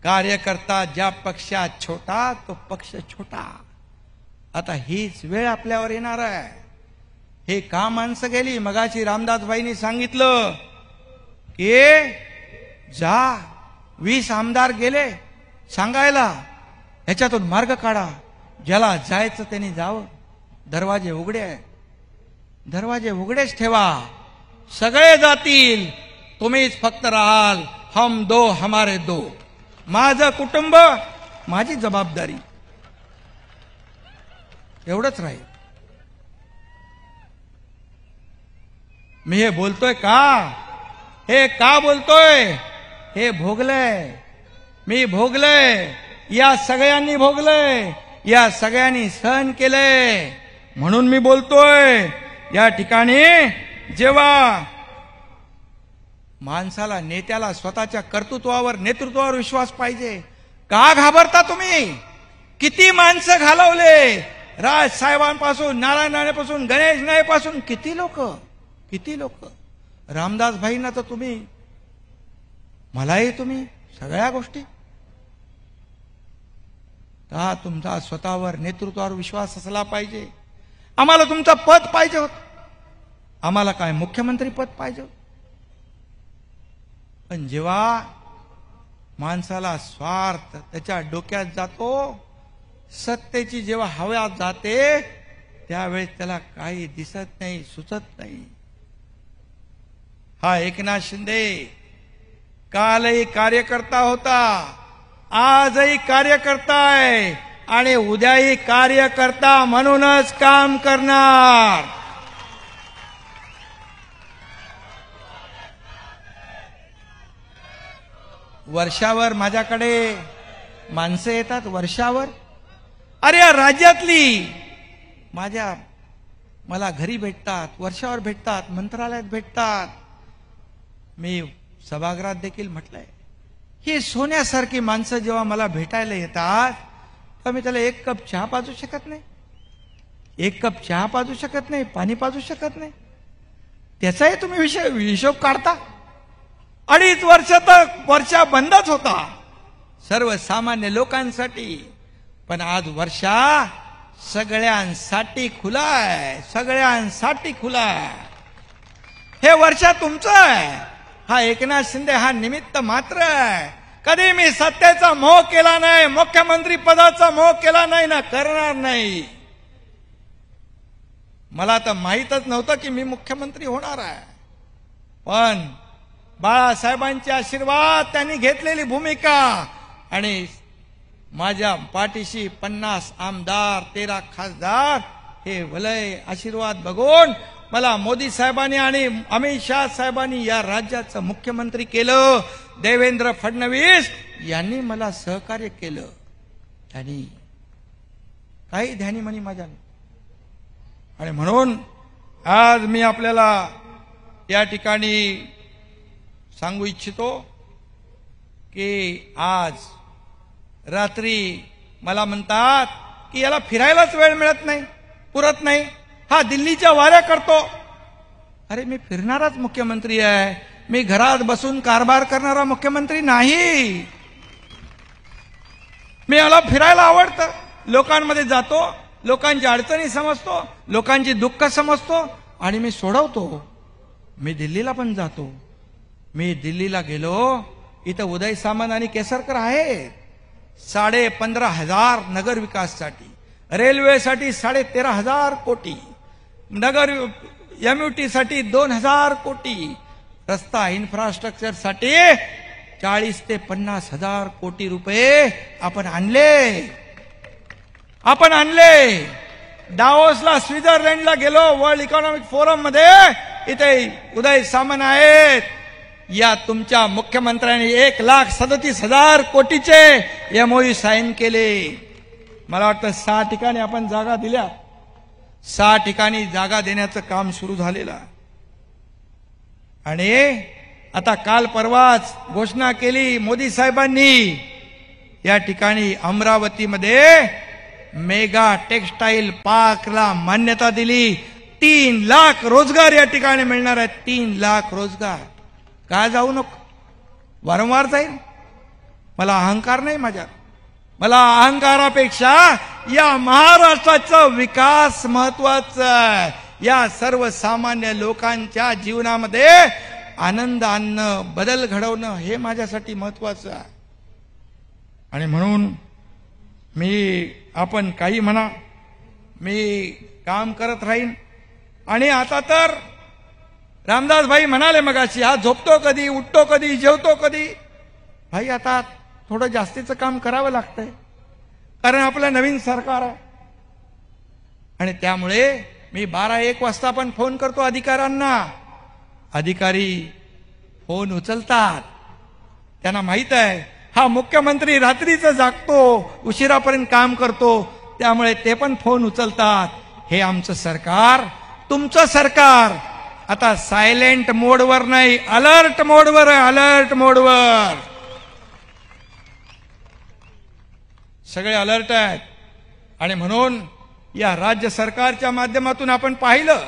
कार्यकर्ता ज्या पक्षात छोटा तो पक्ष छोटा. आता हीच वेळ आपल्यावर येणार आहे. हे का माणसं गेली? मगाशी रामदासबाईंनी सांगितलं की जा 20 आमदार गेले सांगायला, ह्याच्यातून मार्ग काढा. ज्याला जायचं त्यांनी जावं. दरवाजे उघडे आहे, दरवाजे उघडेच ठेवा. सगळे जातील, तुम्हीच फक्त राहाल. हम दो हमारे दो. माझं कुटुंब, माझी जबाबदारी, एवढंच राहील. मी हे बोलतोय का? हे का बोलतोय? हे भोगलंय, मी भोगलंय, या सगळ्यांनी भोगलंय, या सगळ्यांनी सहन केलंय, म्हणून मी बोलतोय. या ठिकाणी जेव्हा माणसाला, नेत्याला स्वतःच्या कर्तृत्वावर, नेतृत्वावर विश्वास पाहिजे. का घाबरता तुम्ही? किती माणसं घालवले, राज साहेबांपासून, नारायण राणेपासून, गणेश नाईपासून, किती लोक, किती लोक. रामदास भाईंना तर तुम्ही, मलाही तुम्ही, सगळ्या गोष्टी. का तुमचा स्वतःवर, नेतृत्वावर विश्वास असला पाहिजे. आम्हाला तुमचं पद पाहिजे होतं, आम्हाला काय मुख्यमंत्री पद पाहिजे होतं. पण जेव्हा माणसाला स्वार्थ त्याच्या डोक्यात जातो, सत्तेची जेव्हा हवा जाते, त्यावेळेस त्याला काही दिसत नाही, सुचत नाही. हा एकनाथ शिंदे कालही कार्यकर्ता होता, आजही कार्यकर्ता आहे आणि उद्याही कार्यकर्ता म्हणूनच काम करणार. वर्षावर माझ्याकडे माणसं येतात, वर्षावर. अरे या राज्यातली मला घरी भेटतात, वर्षावर भेटतात, मंत्रालयात भेटतात. मी सभागृहात देखील म्हटलंय, ही सोन्यासारखी माणसं जेव्हा मला भेटायला येतात, तर मी त्याला एक कप चहा पाजू शकत नाही, एक कप चहा पाजू शकत नाही, पाणी पाजू शकत नाही. त्याचाही तुम्ही हिशोब काढता. 2.5 वर्ष तर वर्षा बंदच होता सर्वसामान्य लोकांसाठी, पण आज वर्षा सगळ्यांसाठी खुला आहे, सगळ्यांसाठी खुला आहे. हे वर्षा तुमचं आहे. हा एकनाथ शिंदे हा निमित्त मात्र आहे. कधी मी सत्तेचा मोह केला नाही, मुख्यमंत्री पदाचा मोह केला नाही ना करणार नाही. मला तर माहीतच नव्हतं की मी मुख्यमंत्री होणार आहे. पण बाळासाहेबांचे आशीर्वाद, त्यांनी घेतलेली भूमिका आणि माझ्या पाठीशी 50 आमदार, 13 खासदार, हे वलय आशीर्वाद बघून मला मोदी साहेबांनी आणि अमित शाह साहेबांनी या राज्याचं मुख्यमंत्री केलं. देवेंद्र फडणवीस यांनी मला सहकार्य केलं. त्यांनी काही ध्यानीमनी माझ्या. आणि म्हणून आज मी आपल्याला या ठिकाणी सांगू इच्छितो की आज रात्री मला म्हणतात की याला फिरायलाच वेळ मिळत नाही, पुरत नाही, हा दिल्लीच्या वाऱ्या करतो. अरे मी फिरणाराच मुख्यमंत्री आहे, मी घरात बसून कारभार करणारा मुख्यमंत्री नाही. मला फिरायला आवडतं, लोकांमध्ये जातो, लोकांची अडचणी समजतो, लोकांची दुःख समजतो आणि मी सोडवतो. मी दिल्लीला पण जातो. मी दिल्लीला गेलो, इथं उदय सामंत आणि केसरकर आहेत. 15,500 नगर विकाससाठी, रेल्वेसाठी 13,500 कोटी, नगर MUT साठी 2,000 कोटी, रस्ता इन्फ्रास्ट्रक्चरसाठी 40 ते 50,000 कोटी रुपये आपण आणले. डावोसला, स्वित्झर्लंडला गेलो, वर्ल्ड इकॉनॉमिक फोरम मध्ये, इथे उदय सामंत आहेत. या तुमच्या मुख्यमंत्र्यांनी 1,37,000 कोटीचे MOU साईन केले. मला वाटतं 6 ठिकाणी आपण जागा दिल्या. 6 ठिकाणी जागा देण्याचं काम सुरू झालेलं. आणि आता काल परवाच घोषणा केली मोदी साहेबांनी, या ठिकाणी अमरावतीमध्ये मेगा टेक्सटाईल पार्कला मान्यता दिली. 3 लाख रोजगार या ठिकाणी मिळणार आहेत. 3 लाख रोजगार. काय जाऊ नको, वारंवार जाईल. मला अहंकार नाही माझ्यात. मला अहंकारापेक्षा या महाराष्ट्राचा विकास महत्वाचा आहे. या सर्वसामान्य लोकांच्या जीवनामध्ये आनंद आणणं, बदल घडवणं हे माझ्यासाठी महत्वाचं आहे. आणि म्हणून आपण काही म्हणा, मी काम करत राहीन. आणि आता तर रामदास भाई म्हणाले मगाशी, हा झोपतो कधी, उठतो कधी, जेवतो कधी. भाई आता थोडं जास्तीचं काम करावं लागतंय, कारण आपलं नवीन सरकार आहे. आणि त्यामुळे मी 12-1 वाजता पण फोन करतो अधिकाऱ्यांना. अधिकारी फोन उचलतात. त्यांना माहित आहे हा मुख्यमंत्री रात्रीचं जागतो, उशिरापर्यंत काम करतो, त्यामुळे ते पण फोन उचलतात. हे आमचं सरकार, तुमचं सरकार आता सायलेंट मोडवर नाही, अलर्ट मोडवर आहे. अलर्ट मोडवर सगळे अलर्ट आहेत. आणि म्हणून या राज्य सरकारच्या माध्यमातून आपण पाहिलं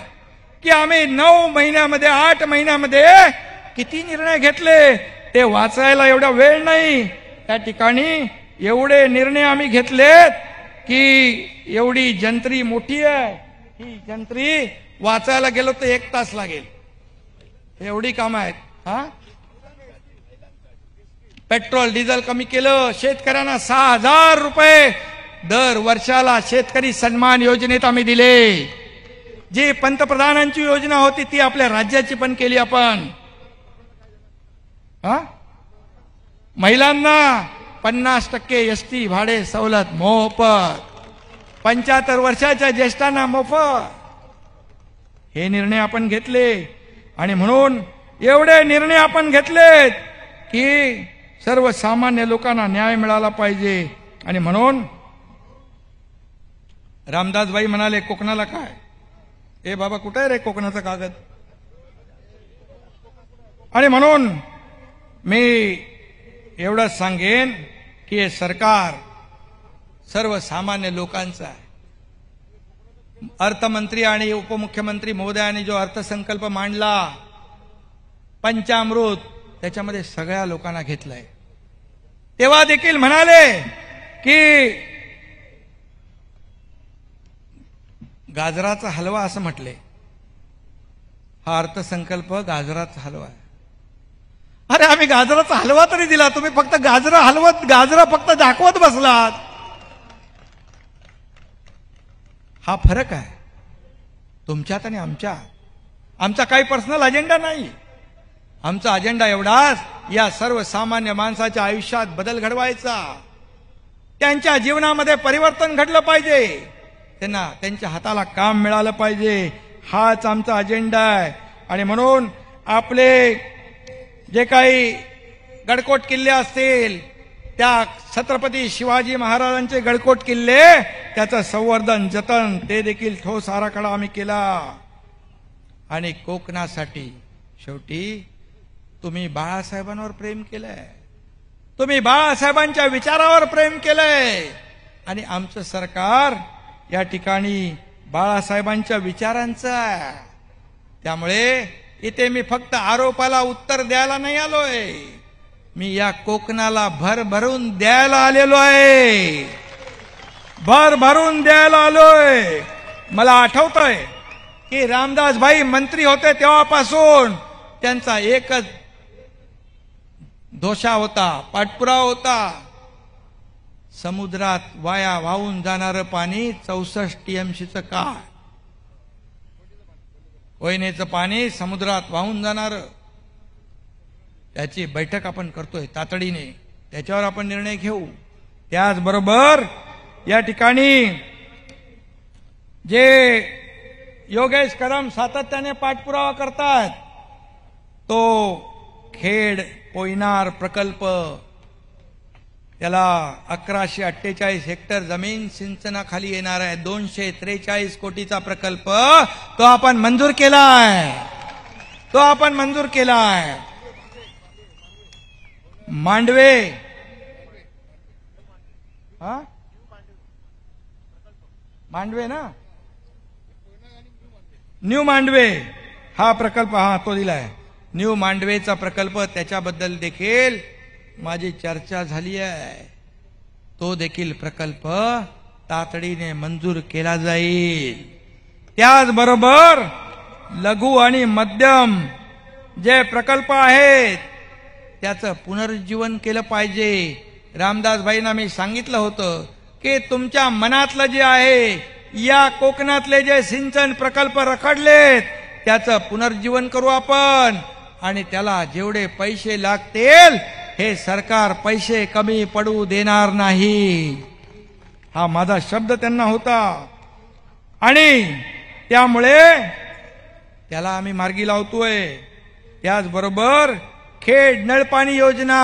की आम्ही 9 महिन्यामध्ये, 8 महिन्यामध्ये किती निर्णय घेतले. ते वाचायला एवढा वेळ नाही. त्या ठिकाणी एवढे निर्णय आम्ही घेतलेत की एवढी जंत्री मोठी आहे. ही जंत्री वाचायला गेलो तर 1 तास लागेल. एवढी कामं आहेत. पेट्रोल डिझेल कमी केलं. शेतकऱ्यांना 6,000 रुपये दर वर्षाला शेतकरी सन्मान योजनेत आम्ही दिले. जी पंतप्रधानांची योजना होती ती आपल्या राज्याची पण केली आपण. महिलांना 50% ST भाडे सवलत मोफत, 75 वर्षाच्या ज्येष्ठांना मोफत. हे निर्णय आपण घेतले. आणि म्हणून एवढे निर्णय आपण घेतलेत की सर्वसामान्य लोकांना न्याय मिळाला पाहिजे. आणि म्हणून रामदासबाई म्हणाले कोकणाला काय. ए बाबा, कुठे आहे रे कोकणाचा कागद. आणि म्हणून मी एवढंच सांगेन की हे सरकार सर्वसामान्य लोकांचं आहे. अर्थमंत्री आणि उपमुख्यमंत्री महोदयांनी जो अर्थसंकल्प मांडला, पंचामृत, त्याच्यामध्ये सगळ्या लोकांना घेतलंय. तेव्हा देखील म्हणाले की गाजराचा हलवा असं म्हटले. हा अर्थसंकल्प गाजराचा हलवा आहे. अरे आम्ही गाजराचा हलवा तरी दिला, तुम्ही फक्त गाजरा फक्त दाखवत बसलात. हा फरक आहे तुमच्यात आणि आमच्यात. आमचा काही पर्सनल अजेंडा नाही. आमचा अजेंडा एवढाच, या सर्वसामान्य माणसाच्या आयुष्यात बदल घडवायचा. त्यांच्या जीवनामध्ये परिवर्तन घडलं पाहिजे. त्यांना त्यांच्या हाताला काम मिळालं पाहिजे. हाच आमचा अजेंडा आहे. आणि म्हणून आपले जे काही गडकोट किल्ले असतील, त्या छत्रपती शिवाजी महाराजांचे गडकोट किल्ले, त्याचं संवर्धन, जतन, ते देखील ठोस आराखडा आम्ही केला. आणि कोकणासाठी शेवटी तुम्ही बाळासाहेबांवर प्रेम केलंय. तुम्ही बाळासाहेबांच्या विचारावर प्रेम केलंय. आणि आमचं सरकार या ठिकाणी बाळासाहेबांच्या विचारांचं आहे. त्यामुळे इथे मी फक्त आरोपाला उत्तर द्यायला नाही आलोय. मी या कोकणाला भरभरून द्यायला आलेलो आहे. भरभरून द्यायला आलोय. मला आठवतंय की रामदासभाई मंत्री होते तेव्हापासून त्यांचा एकच दोषा होता, पाठपुरावा होता. समुद्रात वाया वाहून जाणारं पाणी 64 TMCचं काय? कोयनेचं पाणी समुद्रात वाहून जाणारं, त्याची बैठक आपण करतोय तातडीने, त्याच्यावर आपण निर्णय घेऊ. त्याचबरोबर या ठिकाणी जे योगेश कदम सातत्याने पाठपुरावा करतात, तो खेड पोयनार प्रकल्प, त्याला 1148 हेक्टर जमीन सिंचनाखाली येणार आहे. 243 कोटीचा प्रकल्प तो आपण मंजूर केलाय, तो आपण मंजूर केलाय. मांडवे, हा मांडवे ना, न्यू मांडवे हा प्रकल्प, हा तो दिलाय. न्यू मांडवेचा प्रकल्प, त्याच्याबद्दल देखील माझी चर्चा झाली आहे. तो देखील प्रकल्प तातडीने मंजूर केला जाईल. त्याचबरोबर लघु आणि मध्यम जे प्रकल्प आहेत त्याचं पुनरुज्जीवन केलं पाहिजे. रामदास भाईंना मी सांगितलं होतं की तुमच्या मनातलं जे आहे, या कोकणातले जे सिंचन प्रकल्प रखडलेत त्याचं पुनर्जीवन करू आपण, आणि त्याला जेवढे पैसे लागतील हे सरकार पैसे कमी पडू देणार नाही, हा माझा शब्द त्यांना होता. आणि त्यामुळे त्याला आम्ही मार्गी लावतोय. त्याचबरोबर खेड नळपाणी योजना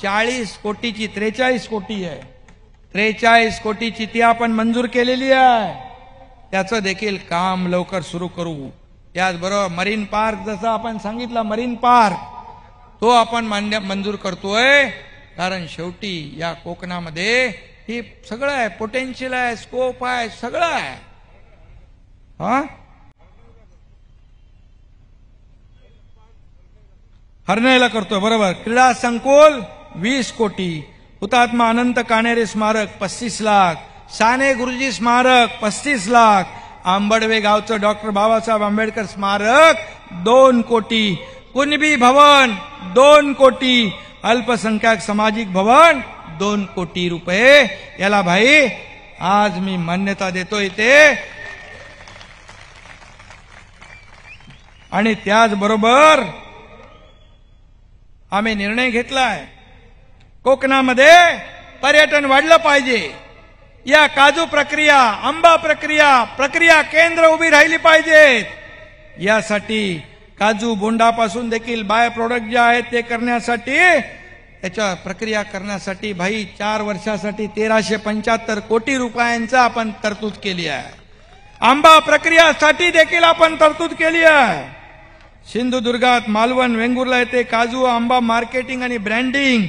40 कोटीची 43 कोटी आहे, 43 कोटीची ती आपण मंजूर केलेली आहे. त्याचं देखील काम लवकर सुरू करू. त्याचबरोबर मरीन पार्क, जसं आपण सांगितलं मरीन पार्क, तो आपण मंजूर करतोय. कारण शेवटी या कोकणामध्ये ही सगळं आहे, पोटेन्शियल आहे, स्कोप आहे, सगळं आहे. हा हरण्याला करतोय, बरोबर. क्रीडा संकुल 20 कोटी, हुतात्मा अनंत काणेरे स्मारक 35 लाख, साने गुरुजी स्मारक 35 लाख, आंबडवे गावचं डॉक्टर बाबासाहेब आंबेडकर स्मारक 2 कोटी, कुणबी भवन 2 कोटी, अल्पसंख्याक सामाजिक भवन 2 कोटी रुपये. याला भाई आज मी मान्यता देतोय ते. आणि त्याचबरोबर आम्ही निर्णय घेतलाय, कोकणामध्ये पर्यटन वाढलं पाहिजे. या काजू प्रक्रिया, आंबा प्रक्रिया केंद्र उभी राहिली पाहिजेत. यासाठी काजू बोंडापासून देखील बाय प्रोडक्ट जे आहेत ते करण्यासाठी, त्याच्या प्रक्रिया करण्यासाठी भाई 4 वर्षासाठी 1375 कोटी रुपयांचा आपण तरतूद केली आहे. आंबा प्रक्रियासाठी देखील आपण तरतूद केली आहे. सिंधुदुर्गात, मालवण, वेंगुर्ला येथे काजू आंबा मार्केटिंग आणि ब्रँडिंग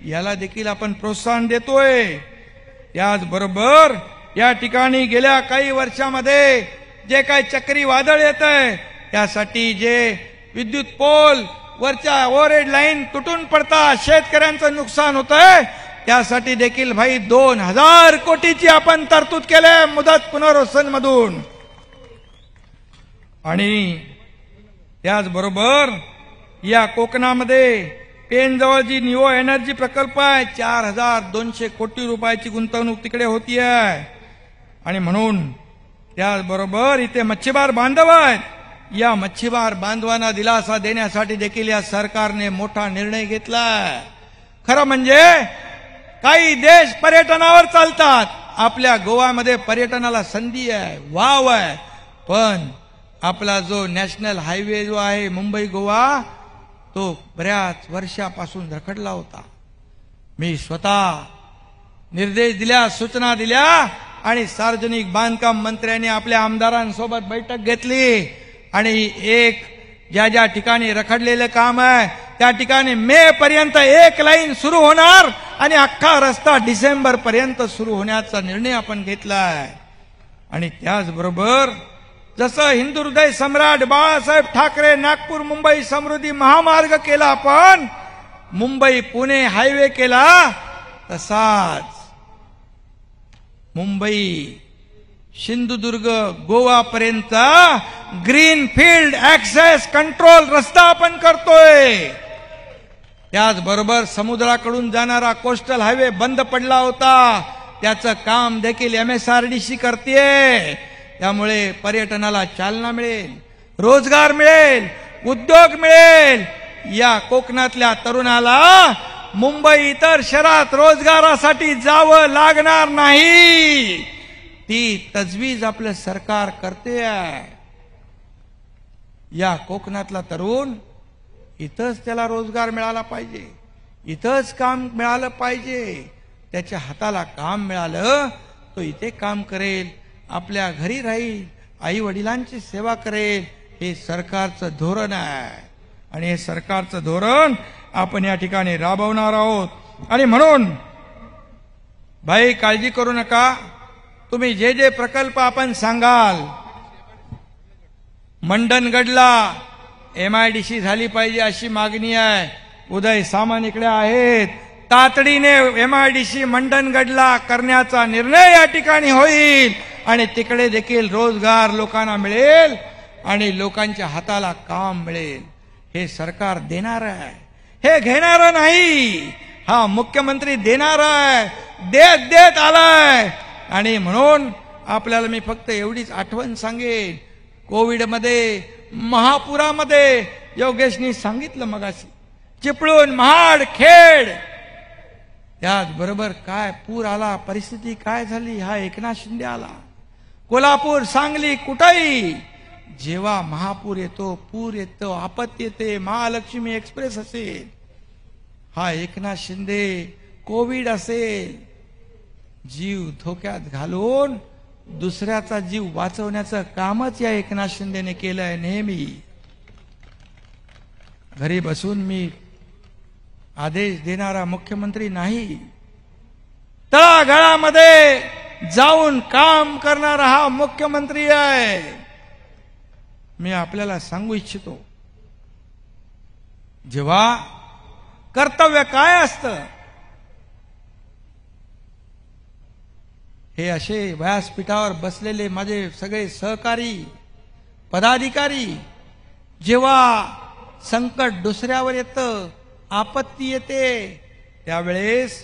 याला देखील आपण प्रोत्साहन देतोय. याचबरोबर या ठिकाणी गेल्या काही वर्षामध्ये जे काही चक्रीवादळ येत आहे त्यासाठी जे विद्युत पोल वरच्या ओव्हरहेड लाईन तुटून पडतात, शेतकऱ्यांचं नुकसान होत आहे, त्यासाठी देखील भाई 2000 कोटीची आपण तरतूद केली मुदत पुनर्वसन मधून. आणि त्याचबरोबर या कोकणामध्ये पेनजवळ जी निओ एनर्जी प्रकल्प आहे 4200 कोटी रुपयाची गुंतवणूक तिकडे होती आहे. आणि म्हणून त्याचबरोबर इथे मच्छीमार बांधव आहेत, या मच्छीमार बांधवांना दिलासा देण्यासाठी देखील या सरकारने मोठा निर्णय घेतलाय. खरं म्हणजे काही देश पर्यटनावर चालतात, आपल्या गोव्यामध्ये पर्यटनाला संधी आहे, वाव आहे, पण आपला जो नॅशनल हायवे जो आहे मुंबई गोवा तो बऱ्याच वर्षापासून रखडला होता. मी स्वतः निर्देश दिल्या, सूचना दिल्या आणि सार्वजनिक बांधकाम मंत्र्यांनी आपल्या आमदारांसोबत बैठक घेतली आणि ज्या ज्या ठिकाणी रखडलेलं काम आहे त्या ठिकाणी मे पर्यंत एक लाईन सुरू होणार आणि अख्खा रस्ता डिसेंबर पर्यंत सुरू होण्याचा निर्णय आपण घेतलाय. आणि त्याचबरोबर जसं हिंदू हृदय सम्राट बाळासाहेब ठाकरे नागपूर मुंबई समृद्धी महामार्ग केला, आपण मुंबई पुणे हायवे केला, तसाच मुंबई सिंधुदुर्ग गोवा पर्यंत ग्रीन फील्ड ऍक्सेस कंट्रोल रस्ता आपण करतोय. त्याचबरोबर समुद्राकडून जाणारा कोस्टल हायवे बंद पडला होता, त्याचं काम देखील MSRDC करतेय. त्यामुळे पर्यटनाला चालना मिळेल, रोजगार मिळेल, उद्योग मिळेल. या कोकणातल्या तरुणाला मुंबई इतर शहरात रोजगारासाठी जावं लागणार नाही. ती तजवीज आपलं सरकार करते आहे. या कोकणातला तरुण इथंच त्याला रोजगार मिळाला पाहिजे, इथंच काम मिळालं पाहिजे. त्याच्या हाताला काम मिळालं, तो इथे काम करेल, आपल्या घरी राहील, आई वडिलांची सेवा करेल. हे सरकारचं धोरण आहे आणि हे सरकारचं धोरण आपण या ठिकाणी राबवणार आहोत. आणि म्हणून भाई काळजी करू नका. तुम्ही जे जे प्रकल्प आपण सांगाल, मंडणगडला MIDC झाली पाहिजे अशी मागणी आहे. उदय सामंत इकडे आहेत. तातडीने MIDC मंडणगडला करण्याचा निर्णय या ठिकाणी होईल आणि तिकडे देखील रोजगार लोकांना मिळेल आणि लोकांच्या हाताला काम मिळेल. हे सरकार देणार आहे, हे घेणार नाही. हा मुख्यमंत्री देणार आहे, देत देत आलाय. आणि म्हणून आपल्याला मी फक्त एवढीच आठवण सांगेन, कोविडमध्ये, महापुरामध्ये योगेशनी सांगितलं मगाशी, चिपळूण, महाड, खेड, त्याचबरोबर काय पूर आला, परिस्थिती काय झाली, हा एकनाथ शिंदे आला. कोल्हापूर, सांगली, कुठेही जेव्हा महापूर येतो, पूर येतो, आपत्ती येते, महालक्ष्मी एक्सप्रेस असेल, हा एकनाथ शिंदे, कोविड असेल, जीव धोक्यात घालून दुसऱ्याचा जीव वाचवण्याचं कामच या एकनाथ शिंदेने केलंय. नेहमी घरी बसून मी आदेश देणारा मुख्यमंत्री नाही, तळागाळामध्ये जाऊन काम करणारा हा मुख्यमंत्री आहे. मी आपल्याला सांगू इच्छितो, जेव्हा कर्तव्य काय असतं, हे असे व्यासपीठावर बसलेले माझे सगळे सहकारी पदाधिकारी, जेव्हा संकट दुसऱ्यावर येतं, आपत्ती येते, त्यावेळेस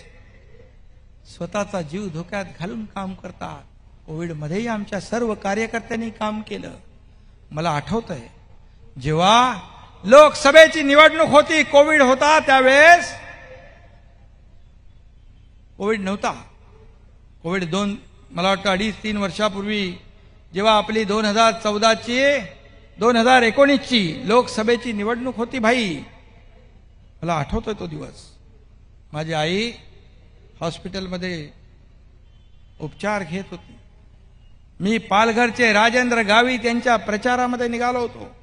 स्वतःचा जीव धोक्यात घालून काम करतात. कोविडमध्येही आमच्या सर्व कार्यकर्त्यांनी काम केलं. मला आठवतंय, जेव्हा लोकसभेची निवडणूक होती, कोविड होता, त्यावेळेस कोविड नव्हता. कोविड मला वाटतं 2.5-3 वर्षापूर्वी जेव्हा आपली 2019ची लोकसभेची निवडणूक होती भाई, मला आठवतोय तो दिवस. माझी आई हॉस्पिटलमध्ये उपचार घेत होती. मी पालघरचे राजेंद्र गावित यांच्या प्रचारामध्ये निघालो होतो.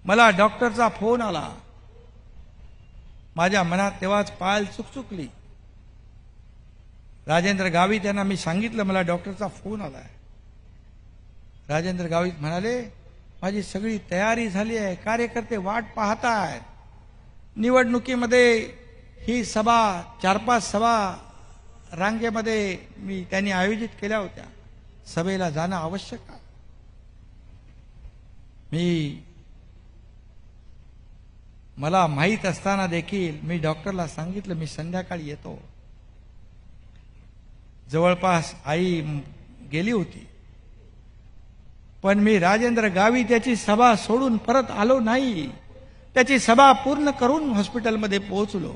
मला डॉक्टरचा फोन आला. माझ्या मनात तेव्हाच पायल चुकचुकली. राजेंद्र गावित यांना मी सांगितलं, मला डॉक्टरचा फोन आलाय. राजेंद्र गावित म्हणाले, माझी सगळी तयारी झाली आहे, कार्यकर्ते वाट पाहतायत. निवडणुकीमध्ये ही सभा 4-5 सभा रांगेमध्ये त्यांनी आयोजित केल्या होत्या. सभेला जाणं आवश्यक आहे. मला माहीत असताना देखील मी डॉक्टरला सांगितलं, मी संध्याकाळी येतो. जवळपास आई गेली होती, पण मी राजेंद्र गावित त्याची सभा सोडून परत आलो नाही. त्याची सभा पूर्ण करून हॉस्पिटलमध्ये पोहोचलो.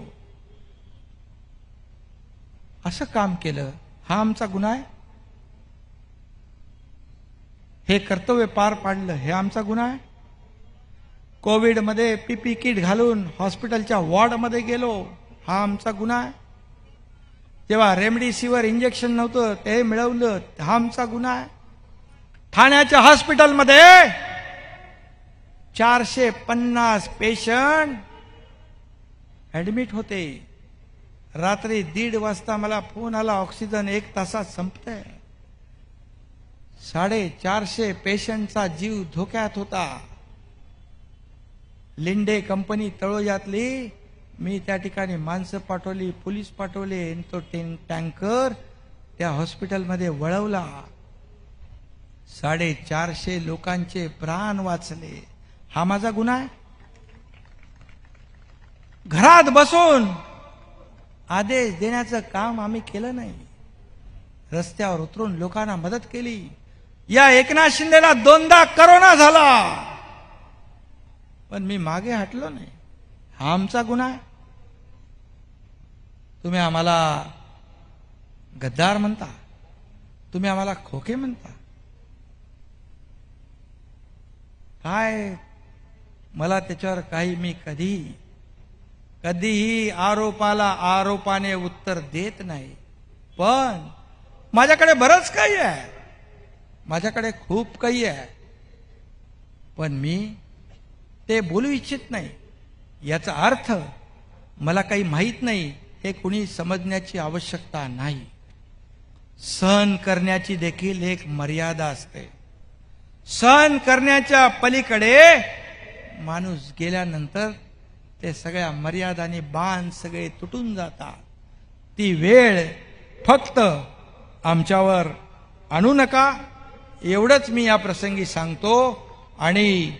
असं काम केलं, हा आमचा गुन्हा आहे? हे कर्तव्य पार पाडलं, हे आमचा गुन्हा आहे? कोविडमध्ये PPE किट घालून हॉस्पिटलच्या वॉर्डमध्ये गेलो, हा आमचा गुन्हा आहे? जेव्हा रेमडेसिवीर इंजेक्शन नव्हतं ते मिळवलं, हा आमचा गुन्हा आहे? ठाण्याच्या हॉस्पिटलमध्ये 450 पेशंट ऍडमिट होते. रात्री 1:30 वाजता मला फोन आला, ऑक्सिजन 1 तासात संपतंय. 450 पेशंटचा जीव धोक्यात होता. लिंडे कंपनी तळोजातली, मी त्या ठिकाणी माणसं पाठवली, पोलीस पाठवले, तो टँकर त्या हॉस्पिटलमध्ये वळवला. 450 लोकांचे प्राण वाचले. हा माझा गुन्हा आहे? घरात बसून आदेश देण्याचं काम आम्ही केलं नाही. रस्त्यावर उतरून लोकांना मदत केली. या एकनाथ शिंदेला 2दा करोना झाला, पण मी मागे हटलो नाही. हा आमचा गुन्हा आहे? तुम्ही आम्हाला गद्दार म्हणता, तुम्ही आम्हाला खोके म्हणता. काय मला त्याच्यावर काही, मी कधीही आरोपाला आरोपाने उत्तर देत नाही. पण माझ्याकडे बरंच काही आहे, माझ्याकडे खूप काही आहे, पण मी ते बोलू इच्छित नाही. याचा अर्थ मला काही माहीत नाही हे कुणी समजण्याची आवश्यकता नाही. सहन करण्याची देखील एक मर्यादा असते. सहन करण्याच्या पलीकडे माणूस गेल्यानंतर ते सगळ्या मर्यादांनी बांध सगळे तुटून जातात. ती वेळ फक्त आमच्यावर आणू नका, एवढंच मी या प्रसंगी सांगतो. आणि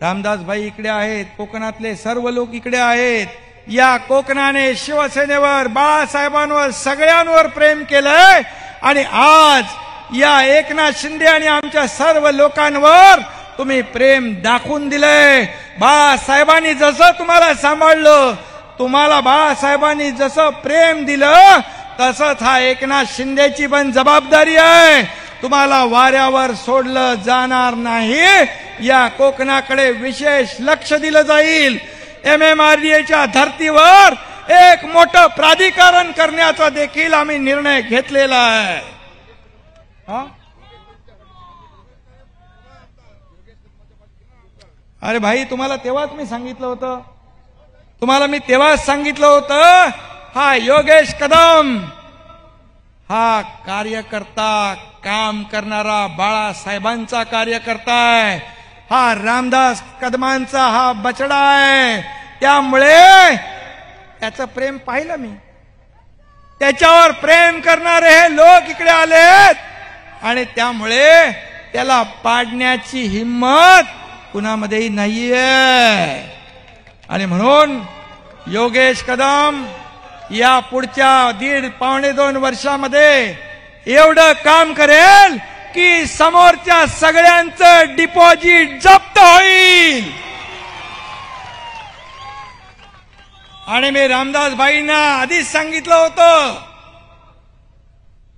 रामदास भाई इकडे आहेत, कोकणातले सर्व लोक इकडे आहेत. या कोकणाने शिवसेनेवर, बाळासाहेबांवर, सगळ्यांवर प्रेम केलंय. आणि आज या एकनाथ शिंदे आणि आमच्या सर्व लोकांवर तुम्ही प्रेम दाखवून दिलंय. बाळासाहेबांनी जसं तुम्हाला सांभाळलं, तुम्हाला बाळासाहेबांनी जसं प्रेम दिलं, तसंच हा एकनाथ शिंदेची पण जबाबदारी आहे. तुम्हाला वाऱ्यावर सोडलं जाणार नाही. या कोकणाकडे विशेष लक्ष दिलं जाईल. MMRDAच्या धर्तीवर एक मोठं प्राधिकरण करण्याचा देखील आम्ही निर्णय घेतलेला आहे. अरे भाई, तुम्हाला तेव्हाच मी सांगितलं होतं, हा योगेश कदम हा कार्यकर्ता, काम करणारा बाळासाहेबांचा कार्यकर्ता आहे. हा रामदास कदमांचा हा बछडा आहे. त्यामुळे त्याचं प्रेम पाहिलं मी. त्याच्यावर प्रेम करणारे हे लोक इकडे आलेत आणि त्यामुळे त्याला पाडण्याची हिम्मत कुणामध्येही नाहीये. आणि म्हणून योगेश कदम या पुढच्या 1.5-2 वर्षामध्ये एवढं काम करेल की समोरच्या सगळ्यांचं डिपॉझिट जप्त होईल. आणि मी रामदास भाईंना आधीच सांगितलं होतं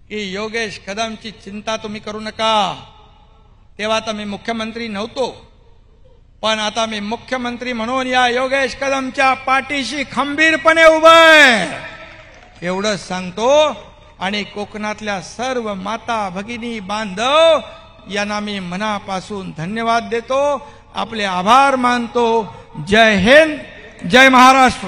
की योगेश कदमची चिंता तुम्ही करू नका. तेव्हा तर मी मुख्यमंत्री नव्हतो, पण आता मी मुख्यमंत्री म्हणून या योगेश कदमच्या पाठीशी खंबीरपणे उभा आहे, एवढं सांगतो. आणि कोकणातल्या सर्व माता भगिनी बांधव यांना मी मनापासून धन्यवाद देतो, आपले आभार मानतो. जय हिंद, जय महाराष्ट्र.